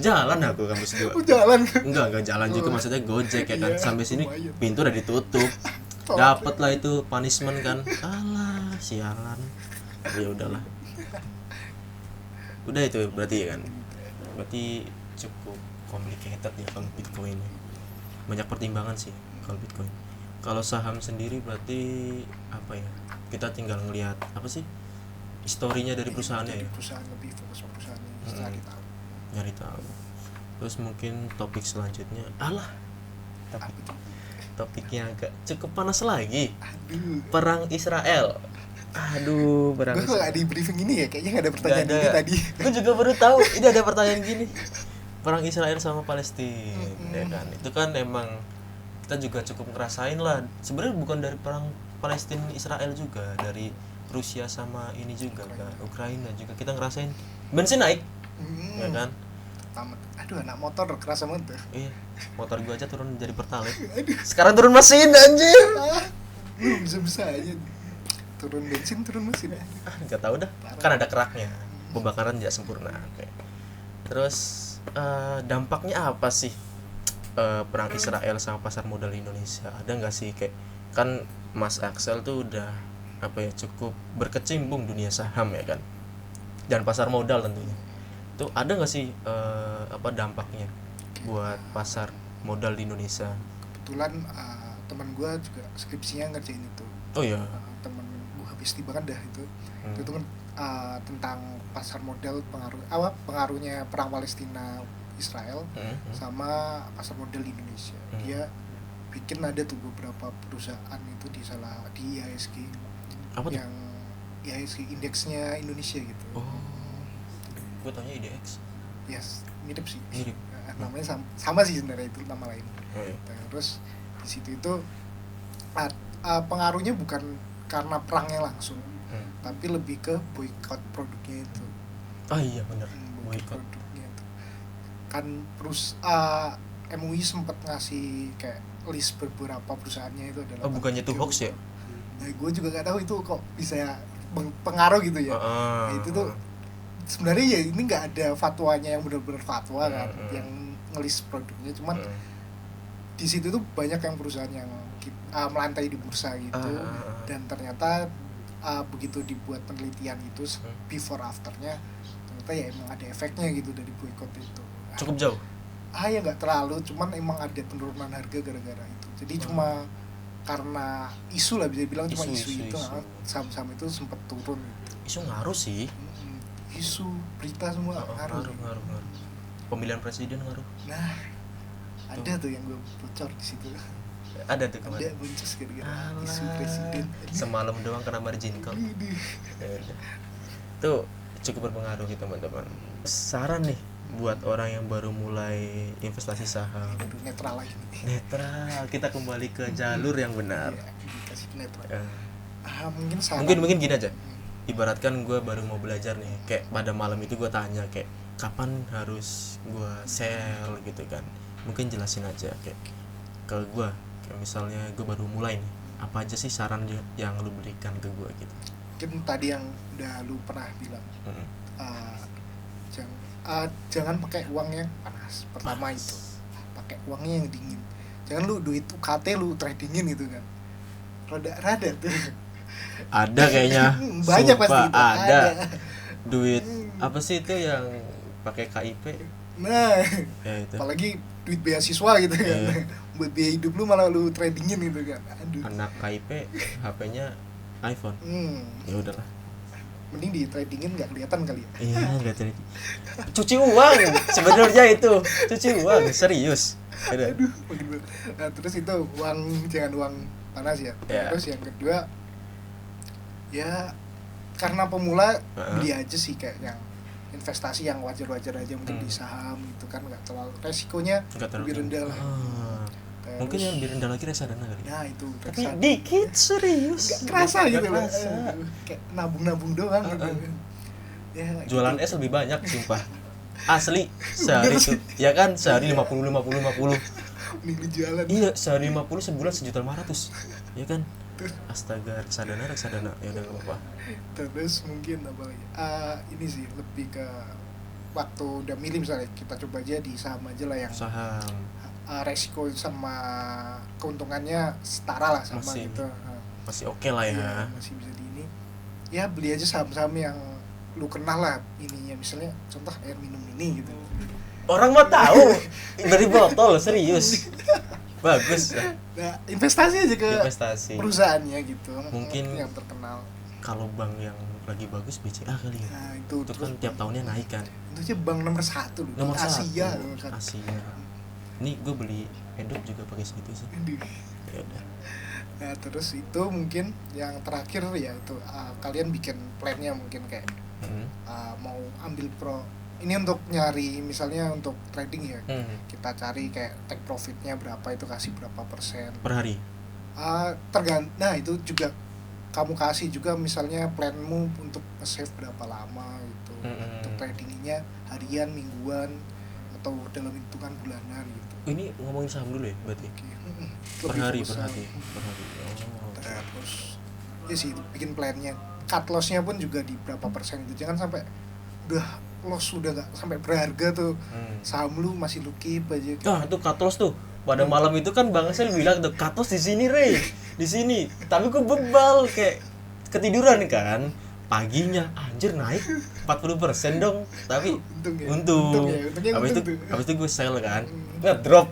Jalan aku kampus 2. Oh, jalan. Enggak jalan juga, maksudnya Gojek ya kan. Iya, Sampai sini lumayan. pintu udah ditutup. Dapat lah itu punishment kan. Alah, sialan. Ya udahlah. Udah itu berarti ya kan. Berarti cukup complicated ya kalau Bitcoin. Banyak pertimbangan sih kalau Bitcoin. Kalau saham sendiri berarti apa ya? Kita tinggal ngelihat apa sih? Historinya dari perusahaannya Jadi ya. perusahaan lebih fokus ke perusahaannya, cari tahu. Nyari tahu. Terus mungkin topik selanjutnya, alah, Apa tuh? topiknya agak cukup panas lagi. Aduh. Perang Israel. Aduh, perang Gue kok gak Israel. di briefing ini ya, kayaknya gak ada pertanyaan Nggak ini ada. tadi. Gue juga baru tahu ini ada pertanyaan gini. Perang Israel sama Palestina, ya kan. Itu kan emang kita juga cukup ngerasain lah. Sebenarnya bukan dari perang Palestina Israel juga, dari Rusia sama ini juga kan, Ukraina juga kita ngerasain bensin naik, ya kan. Tamat. Aduh, anak motor kerasa banget tuh. Iya, motor gua aja turun jadi Pertalite. Sekarang turun mesin anjir. Lu bisa aja turun bensin, turun mesin. Gak tau dah, kan ada keraknya, pembakaran tidak sempurna. Oke. Terus dampaknya apa sih perang Israel sama pasar modal Indonesia? Ada nggak sih kayak kan Mas Axel tuh udah apa ya cukup berkecimpung dunia saham ya kan, dan pasar modal tentunya. Tuh ada nggak sih apa dampaknya buat pasar modal di Indonesia? Kebetulan teman gue juga skripsinya ngerjain itu. Oh iya. Temen gue habis tiba kan dah itu. Itu kan tentang pasar modal pengaruhnya perang Palestina Israel sama pasar modal di Indonesia. Dia bikin ada tuh beberapa perusahaan itu di IHSG. Apa tuh? Yang IHSG indeksnya Indonesia gitu. Oh, gue taunya IDX. Yes, mirip sih. Mirip. Namanya sama sih sebenarnya, itu nama lain. Oh, iya. Terus di situ itu pengaruhnya bukan karena perangnya langsung, tapi lebih ke boykot produknya itu. Ah iya benar. Boykot produknya itu. Kan MUI sempat ngasih kayak list beberapa perusahaannya itu adalah. Oh bukannya itu hoax ya? Nah, gue juga nggak tahu itu kok bisa pengaruh gitu ya. Nah, itu tuh sebenarnya ya ini nggak ada fatwanya yang benar-benar fatwa kan, yang ngelis produknya, cuman di situ tuh banyak yang perusahaan yang melantai di bursa gitu, dan ternyata begitu dibuat penelitian itu before afternya ternyata ya emang ada efeknya gitu dari boykot itu. Cukup jauh? Ya nggak terlalu, cuman emang ada penurunan harga gara-gara itu. Jadi cuma karena isu lah, bisa bilang cuma isu itu. Saham-saham itu sempat turun gitu. Isu ngaruh sih. Isu berita semua ngaruh. Pemilihan presiden ngaruh. Nah, ada tuh yang gue bocor di situ. Ada tuh kemarin. Ada boncos gara-gara isu presiden. Semalam doang kena margin call. Tuh cukup berpengaruh gitu teman-teman. Saran nih buat orang yang baru mulai investasi saham. Aduh, netral lagi. Netral, kita kembali ke jalur yang benar. Iya, dikasih netral. Mungkin saran. Mungkin gini aja. Ibaratkan gue baru mau belajar nih, kayak pada malam itu gue tanya kayak kapan harus gue sell gitu kan. Mungkin jelasin aja kayak ke gue, kayak misalnya gue baru mulai nih, apa aja sih saran yang lu berikan ke gue gitu. Mungkin tadi yang udah lu pernah bilang, jangan pakai uang yang panas. Pertama itu, pakai uangnya yang dingin. Jangan lu duit UKT lu tradingin gitu kan. Rada tuh. Ada kayaknya. Banyak Sumpah, pasti itu. ada. Duit apa sih itu yang pakai KIP? Nah, Ya itu. apalagi duit beasiswa gitu kan. Buat biaya hidup lu malah lu tradingin gitu kan. Aduh. Anak KIP HP-nya iPhone. Ya udahlah. Mending di tradingin nggak kelihatan kali ya. Iya, enggak jadi. Cuci uang sebenarnya itu. Cuci uang, serius. Aduh, begitu. Nah, terus itu jangan uang panas ya. Terus yang kedua, ya karena pemula beli aja sih kayak yang investasi yang wajar-wajar aja, mungkin di saham gitu kan, nggak terlalu resikonya Nggak terlalu lebih rendah lah. Terus, mungkin yang lebih rendah lagi reksadana kali. Nah itu Tapi dikit serius. nggak kerasa Nggak gitu loh. kerasa. Kayak nabung doang gitu. Ya, Jualan es lebih banyak sumpah. Asli sehari tuh. Ya kan sehari 50. Nih jualan. Iya, sehari 50 sebulan 1.500.000. Ya kan? Astaga, reksadana. Ya udah enggak apa-apa. Terus mungkin apa lagi? Ini sih lebih ke waktu udah milih misalnya kita coba aja di saham aja lah yang Saham. resiko sama keuntungannya setara lah sama Masih- gitu. Masih oke lah ya. Iya, masih bisa di ini. Ya beli aja saham-saham yang lu kenal lah ininya, misalnya contoh air minum ini gitu. Orang mau tahu dari botol serius. Bagus. Nah, investasi aja ke Investasi. perusahaannya gitu. Mungkin- yang terkenal. Kalau bank yang lagi bagus BCA kali ya. Nah, itu Itu terus kan tiap tahunnya naik kan. itu aja bank nomor 1 loh. Nomor di Asia satu. loh, kan. Asia. Ini gue beli Endop juga pakai segitu sih. Aduh. Ya udah. Nah, terus itu mungkin yang terakhir ya itu kalian bikin plannya mungkin kayak mau ambil ini untuk nyari misalnya untuk trading ya, kita cari kayak take profitnya berapa, itu kasih berapa persen Per hari. nah itu juga kamu kasih juga misalnya planmu untuk save berapa lama gitu, untuk tradingnya harian, mingguan, atau dalam hitungan bulanan gitu. Ini ngomongin saham dulu ya berarti. Oke. Per Lebih hari, fokus per sama- hari. Oh. Terus ya sih bikin plannya, cut lossnya pun juga di berapa persen gitu, jangan sampai udah loss udah gak sampai berharga tuh saham lu masih lu keep aja gitu. Ah, itu cut loss tuh. Pada malam itu kan Bang Sel bilang tuh cut loss di sini, Rey. Di sini. Tapi gue bebal kayak ketiduran kan. Paginya anjir naik 40% dong. Tapi untung. Untungnya Habis itu untung tuh. habis itu gue sell kan. Nge-drop.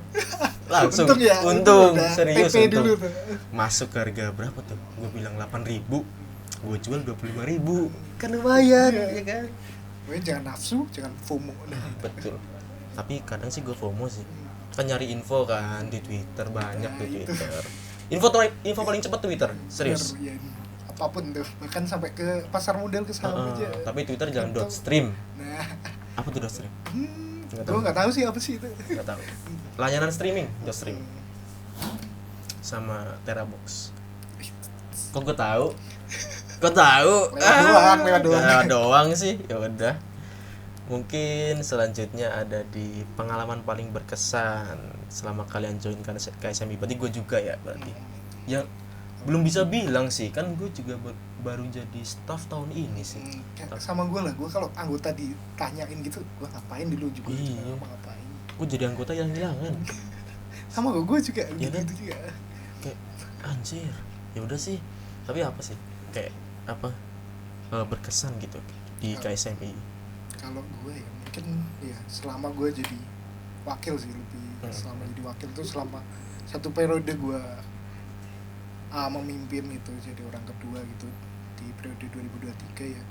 Langsung Untung ya, untung udah serius TP untung. dulu tuh. Masuk ke harga berapa tuh? Gue bilang 8.000. Gue jual 25.000. Kan lumayan, ya kan? Pokoknya jangan nafsu, jangan FOMO. Nah, Betul. Tapi kadang sih gue FOMO sih. Kan nyari info kan di Twitter, banyak Nah, tuh itu. Twitter. Info paling cepat Twitter, serius. biar ya, apapun tuh, bahkan sampai ke pasar modal, ke saham aja. Tapi Twitter jangan Atau- .stream. Nah, Apa tuh .stream? Nggak tahu. gue nggak tahu sih apa sih itu. Nggak tahu. Layanan streaming .stream sama Terabox. Kok gue tahu? Kok tahu? Lewat doang. Lewat doang sih. Ya udah. Mungkin selanjutnya ada di pengalaman paling berkesan selama kalian join KSMI. Berarti gue juga ya berarti. Ya belum bisa bilang sih, kan gue juga baru jadi staff tahun ini sih. Kayak sama gue lah, gue kalau anggota ditanyain gitu, gue ngapain dulu juga, Iya. mau ngapain. Gue jadi anggota yang hilangan. Sama gue juga, Iya kan? gitu juga. Kayak anjir. Ya udah sih. Tapi apa sih? Kayak apa? Berkesan gitu di KSMI. Kalau gue ya mungkin ya selama gue jadi wakil sih, lebih selama jadi wakil tuh selama satu periode gue memimpin itu jadi orang kedua gitu di periode 2023 ya,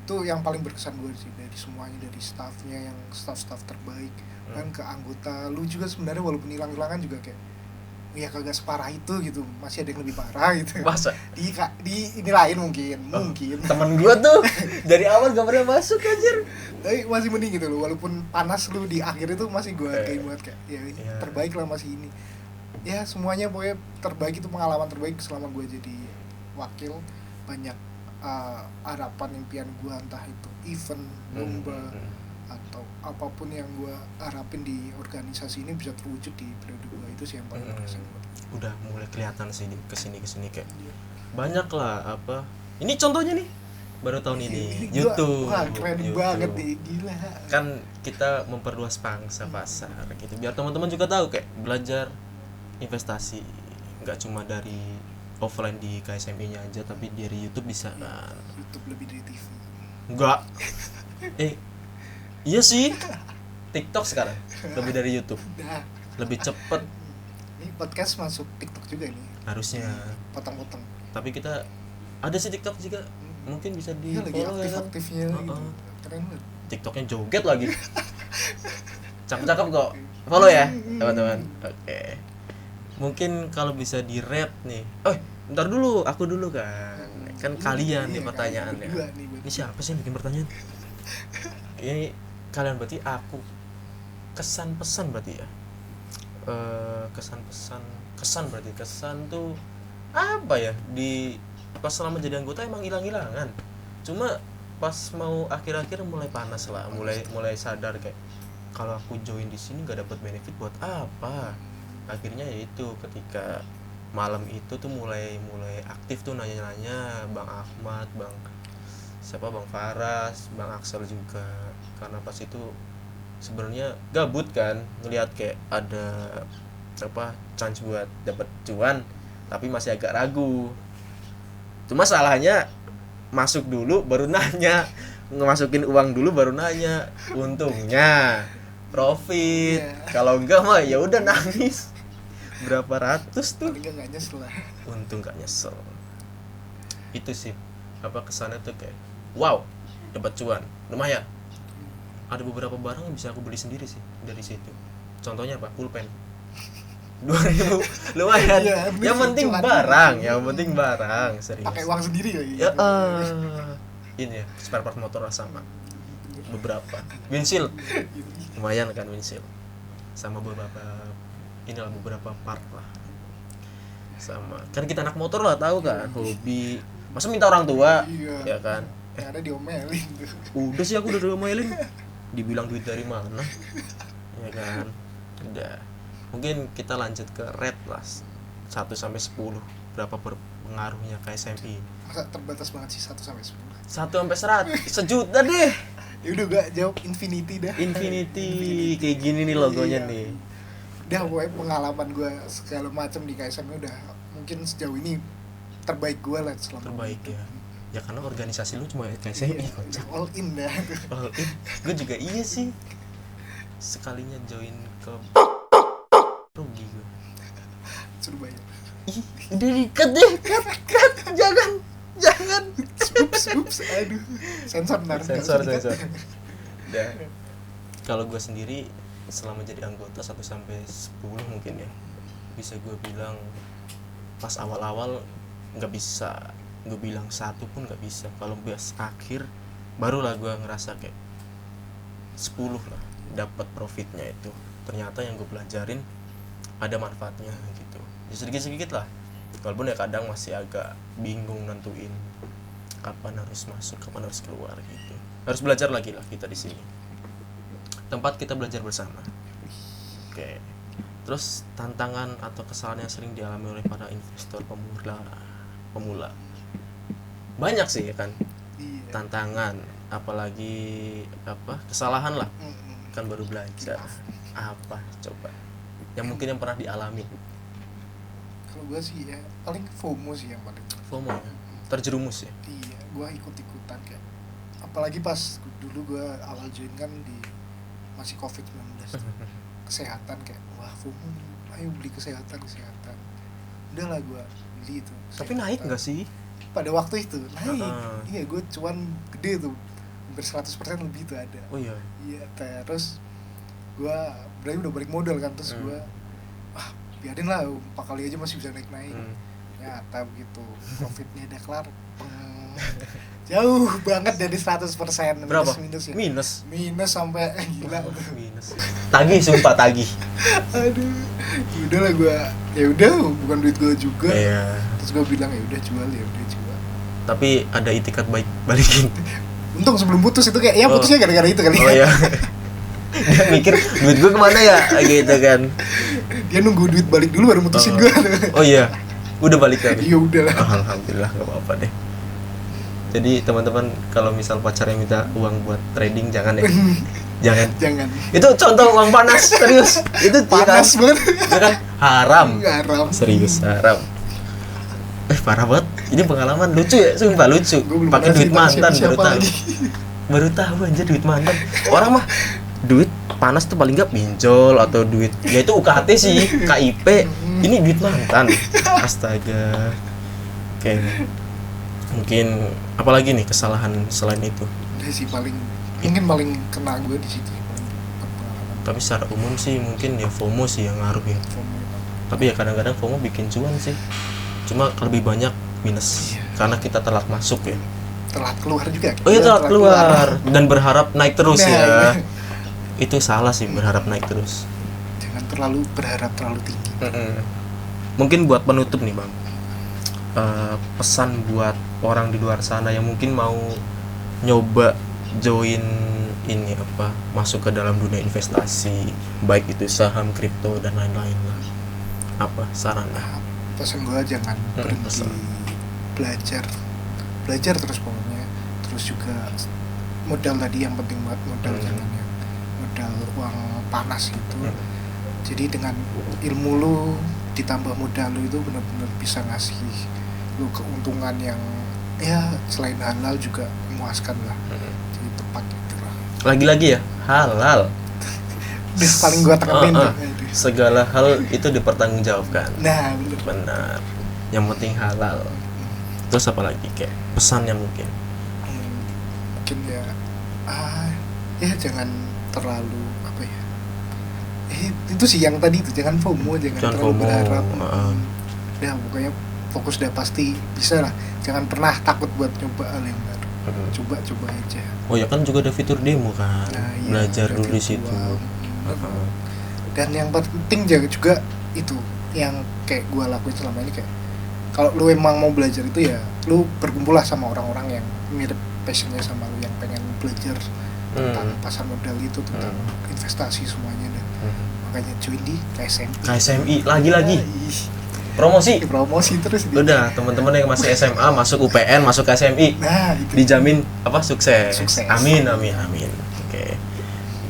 itu yang paling berkesan gue sih, dari semuanya, dari staffnya yang staff terbaik kan ke anggota lu juga sebenarnya, walaupun hilang-hilangan juga kayak ya kagak separah itu gitu, masih ada yang lebih parah gitu. Masa? di ini lain mungkin Temen gue tuh dari awal gak pernah masuk anjir. tapi masih mending gitu loh, walaupun panas lu di akhir itu masih gue hargai buat kayak ya ini Iya. terbaik lah, masih ini ya semuanya pokoknya terbaik, itu pengalaman terbaik selama gue jadi wakil. Banyak harapan impian gue, entah itu event, lomba, atau apapun yang gue harapin di organisasi ini bisa terwujud di periode gue, itu sih yang paling berkesan buat gue. Udah mulai kelihatan sih kesini kayak Iya. banyak lah apa. Ini contohnya nih baru tahun ini Ini gua- YouTube. wah keren YouTube. banget nih, gila. Kan kita memperluas pangsa pasar gitu biar teman-teman juga tahu kayak belajar investasi nggak cuma dari offline di KSMI-nya aja, tapi dari YouTube bisa kan. YouTube lebih dari TV. Enggak. Iya sih. TikTok sekarang lebih dari YouTube. Nah, Lebih cepet ini podcast masuk TikTok juga nih, harusnya. potong-potong. Tapi kita ada sih TikTok juga. Mungkin bisa di Iya lagi follow ya kan. aktif-aktifnya gitu. Heeh. Keren banget. TikToknya joget lagi. Cakep-cakep kok. Follow ya, teman-teman. Oke. Mungkin kalau bisa di rate nih. Bentar dulu, aku dulu kan. Kan kalian nih Iya, pertanyaannya. berdua nih, Ini siapa sih yang bikin pertanyaan? ini kalian berarti aku kesan pesan berarti ya. Kesan berarti kesan tuh apa ya, di pas selama jadi anggota emang hilang-hilangan, cuma pas mau akhir-akhir mulai panas lah, mulai sadar kayak kalau aku join di sini nggak dapat benefit buat apa. Akhirnya yaitu ketika malam itu tuh mulai aktif tuh nanya-nanya Bang Ahmad, Bang Faras, Bang Axel juga, karena pas itu sebenarnya gabut kan, ngelihat kayak ada chance buat dapat cuan tapi masih agak ragu. Cuma salahnya masuk dulu baru nanya, ngemasukin uang dulu baru nanya. Untungnya profit, kalau enggak mah ya udah nangis berapa ratus tuh. Nggak nyesel lah. Untung gak nyesel. Itu sih kesannya tuh kayak wow, dapat cuan lumayan. Ada beberapa barang yang bisa aku beli sendiri sih dari situ. Contohnya apa? Pulpen 2.000 lumayan. Yang penting barang, serius. Pakai uang sendiri ya. Ini ya, spare part motor sama beberapa. Windshield lumayan kan, windshield sama beberapa part lah. Sama kan kita anak motor lah, tahu kan, hobi. Masa minta orang tua, ya kan? Ada diomelin tuh. Udah sih aku udah diomelin. Dibilang duit dari mana, ya kan? Udah. Mungkin kita lanjut ke rate lah 1-10, berapa pengaruhnya ke SMI? Masa terbatas banget sih 1-10? 1-100, sejuta deh. Ya udah gak jawab infinity dah. Infinity kayak gini nih logonya nih. Udah pokoknya pengalaman gue segala macam di KSM udah mungkin sejauh ini terbaik gue lah selama terbaik ya. Ya karena organisasi lu cuma KSMI kocak. All in dah. All in. Gue juga iya sih. Sekalinya join ke rugi gue. Suruh bayar. Ih, udah dikat deh. Cut. Jangan. Ups. Aduh. Sensor. Udah. Kalau gue sendiri selama jadi anggota 1-10 mungkin ya, bisa gue bilang pas awal-awal nggak bisa gue bilang 1 pun nggak bisa. Kalau bias akhir barulah gue ngerasa kayak 10 lah dapat profitnya. Itu ternyata yang gue pelajarin ada manfaatnya gitu ya, sedikit lah, walaupun ya kadang masih agak bingung nentuin kapan harus masuk kapan harus keluar gitu. Harus belajar lagi lah kita di sini, tempat kita belajar bersama. Oke. Terus tantangan atau kesalahan yang sering dialami oleh para investor pemula banyak sih ya kan. Tantangan, apalagi kesalahan lah, kan baru belajar. Apa coba yang mungkin yang pernah dialami? Kalau gue sih ya paling FOMO sih yang paling. FOMO ya? Terjerumus ya? Iya, gue ikut-ikutan kayak, apalagi pas dulu gue awal join kan di masih COVID-19 kesehatan, kayak wah FOMO, ayo beli kesehatan. Udahlah gue beli itu kesehatan. Tapi naik nggak sih? Pada waktu itu naik. Iya, gue cuan gede tuh, hampir 100% lebih tuh ada. Oh iya. Iya, terus gue berarti udah balik modal kan, terus gue biarin lah 4 kali aja masih bisa naik. Nyata begitu Profitnya udah kelar, jauh banget dari 100%. Berapa? Minus ya. Minus sampai gila. Minus. Sumpah tagih. Aduh. Udah lah gue, ya udah bukan duit gue juga. Iya. Terus gue bilang ya udah jual. Tapi ada itikat balikin. Untung sebelum putus itu kayak putusnya gara-gara itu kali. Oh iya. Dia mikir duit gue kemana ya gitu kan. Dia nunggu duit balik dulu baru mutusin gue. Oh iya. Udah balik kan? Iya udah lah. Alhamdulillah, gak apa-apa deh. Jadi teman-teman kalau misal pacarnya minta uang buat trading jangan ya. Jangan. Itu contoh uang panas, serius. Itu panas banget. Itu kan haram. Serius haram. Parah banget. Ini pengalaman lucu ya, sumpah lucu. Pakai duit mantan baru tahu aja duit mantan. Orang mah duit panas tuh paling nggak pinjol atau duit ya itu UKT sih, KIP. Ini duit mantan. Astaga. Oke. Mungkin apalagi nih kesalahan selain itu? Udah sih paling kena gue di situ. Tapi secara umum sih mungkin ya FOMO sih yang ngaruh ya. Tapi ya kadang-kadang FOMO bikin cuan sih. Cuma lebih banyak minus karena kita telat masuk ya. telat keluar juga. Oh iya, telat keluar dan berharap naik terus Nah, ya. iya. Itu salah sih, berharap naik terus. Jangan terlalu berharap terlalu tinggi. Mungkin buat penutup nih Bang, pesan buat orang di luar sana yang mungkin mau nyoba join ini apa, masuk ke dalam dunia investasi, baik itu saham, kripto dan lain-lain lah. Apa sarannya? Nah, pesan gue jangan berhenti pesan. belajar terus pokoknya. Terus juga modal tadi yang penting banget, modal jangan yang modal uang panas gitu. Jadi dengan ilmu lu ditambah modal lu itu benar-benar bisa ngasih lu keuntungan yang ya selain halal juga memuaskan lah. Jadi tepat gitu lah. Lagi-lagi ya, halal. Udah paling gua tekenin tuh. Segala hal itu dipertanggungjawabkan. Nah, bener. Benar. Yang penting halal. Terus apa lagi kayak pesannya mungkin? Mungkin ya ya jangan terlalu apa ya, itu sih yang tadi itu, jangan FOMO, jangan terlalu FOMO, berharap. Udah pokoknya fokus, udah pasti bisa lah. Jangan pernah takut buat nyoba hal yang baru. Coba aja. Oh ya kan juga ada fitur demo kan. Nah, iya, Belajar ada dulu di situ. virtual. Dan yang penting juga itu yang kayak gua lakuin selama ini, kayak kalau lu emang mau belajar itu ya lu berkumpul lah sama orang-orang yang mirip passionnya sama lu, yang pengen belajar tentang pasar modal itu, tentang investasi semuanya. Dan makanya join di KSMI. KSMI lagi-lagi promosi terus udah teman-teman yang masih SMA masuk UPN, masuk KSMI, nah itu dijamin apa, sukses. Sukses. Amin. Oke,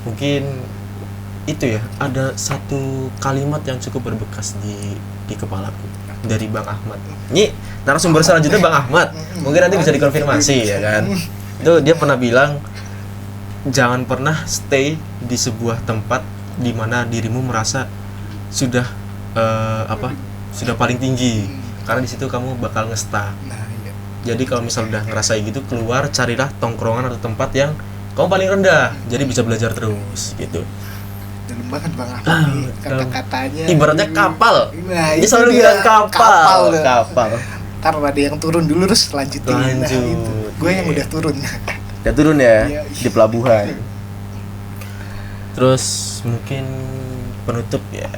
mungkin itu ya, ada satu kalimat yang cukup berbekas di kepalaku dari Bang Ahmad. Ini narasumber selanjutnya Bang Ahmad, mungkin nanti bisa dikonfirmasi ya kan. Itu dia pernah bilang, jangan pernah stay di sebuah tempat di mana dirimu merasa sudah sudah paling tinggi, karena di situ kamu bakal nge-stuck. nah iya. Jadi kalau misal udah ngerasain gitu, keluar carilah tongkrongan atau tempat yang kamu paling rendah, jadi bisa belajar terus gitu. Dalam banget Bang Ahmad nih kata-katanya, Ibaratnya kapal. nah, Dia itu selalu dia, bilang kapal. Ntar ada yang turun dulu terus lanjutin. Nah, itu gue yang udah turun. Udah turun ya Iya. di pelabuhan. Terus mungkin penutup ya,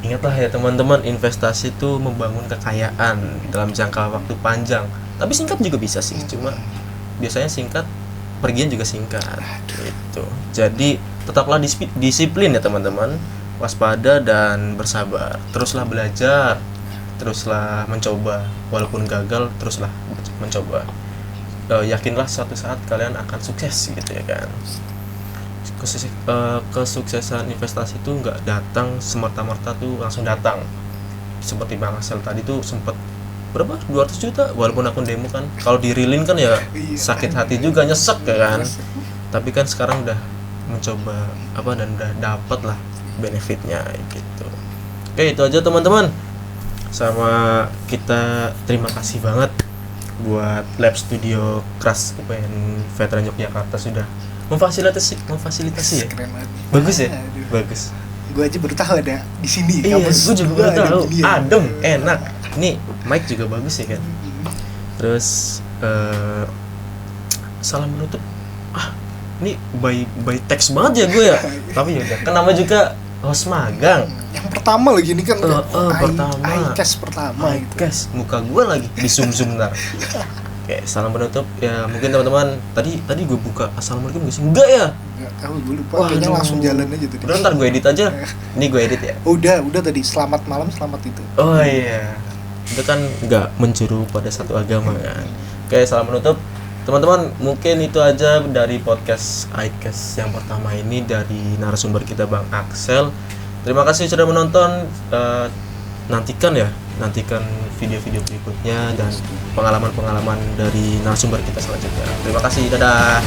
ingatlah ya teman-teman, investasi itu membangun kekayaan dalam jangka waktu panjang. Tapi singkat juga bisa sih, cuma biasanya singkat, pergian juga singkat gitu. Jadi tetaplah disiplin ya teman-teman, waspada dan bersabar. Teruslah belajar, teruslah mencoba, walaupun gagal teruslah mencoba. Yakinlah suatu saat kalian akan sukses gitu ya kan. Kesuksesan investasi itu nggak datang semerta-merta tuh langsung datang. Seperti Bang Axel tadi tuh sempet berapa, 200 juta walaupun akun demo kan, kalau dirilin kan ya sakit hati juga, nyesek ya kan. Tapi kan sekarang udah mencoba dan udah dapat lah benefitnya gitu. Oke, itu aja teman-teman. Sama kita terima kasih banget buat Lab Studio Crash UPN Veteran Yogyakarta sudah memfasilitasi ya. Keren banget. Bagus ya? Aduh. Bagus. Gue aja baru tahu ada di sini. Iya, gue juga baru ada tahu. gini ya. Adem, enak. Nih, mic juga bagus ya kan. Terus salam menutup. Ini by text banget ya gue ya. Tapi ya udah. Kan nama juga host magang. Yang pertama lagi ini kan pertama. iCast pertama gitu. Guys, muka gue lagi di zoom ntar. Oke, salam penutup ya. Mungkin teman-teman tadi gue buka assalamualaikum guys, enggak ya? Enggak tahu, gue lupa. Kayaknya langsung jalan aja tadi. Udah, ntar gue edit aja. Ini gue edit ya. Udah tadi selamat malam, selamat itu. Oh iya, itu kan nggak mencuru pada satu agama kan. Oke, salam menutup teman-teman. Mungkin itu aja dari podcast iCast yang pertama ini dari narasumber kita Bang Axel. Terima kasih sudah menonton. Nantikan video-video berikutnya dan pengalaman-pengalaman dari narasumber kita selanjutnya. Terima kasih, dadah.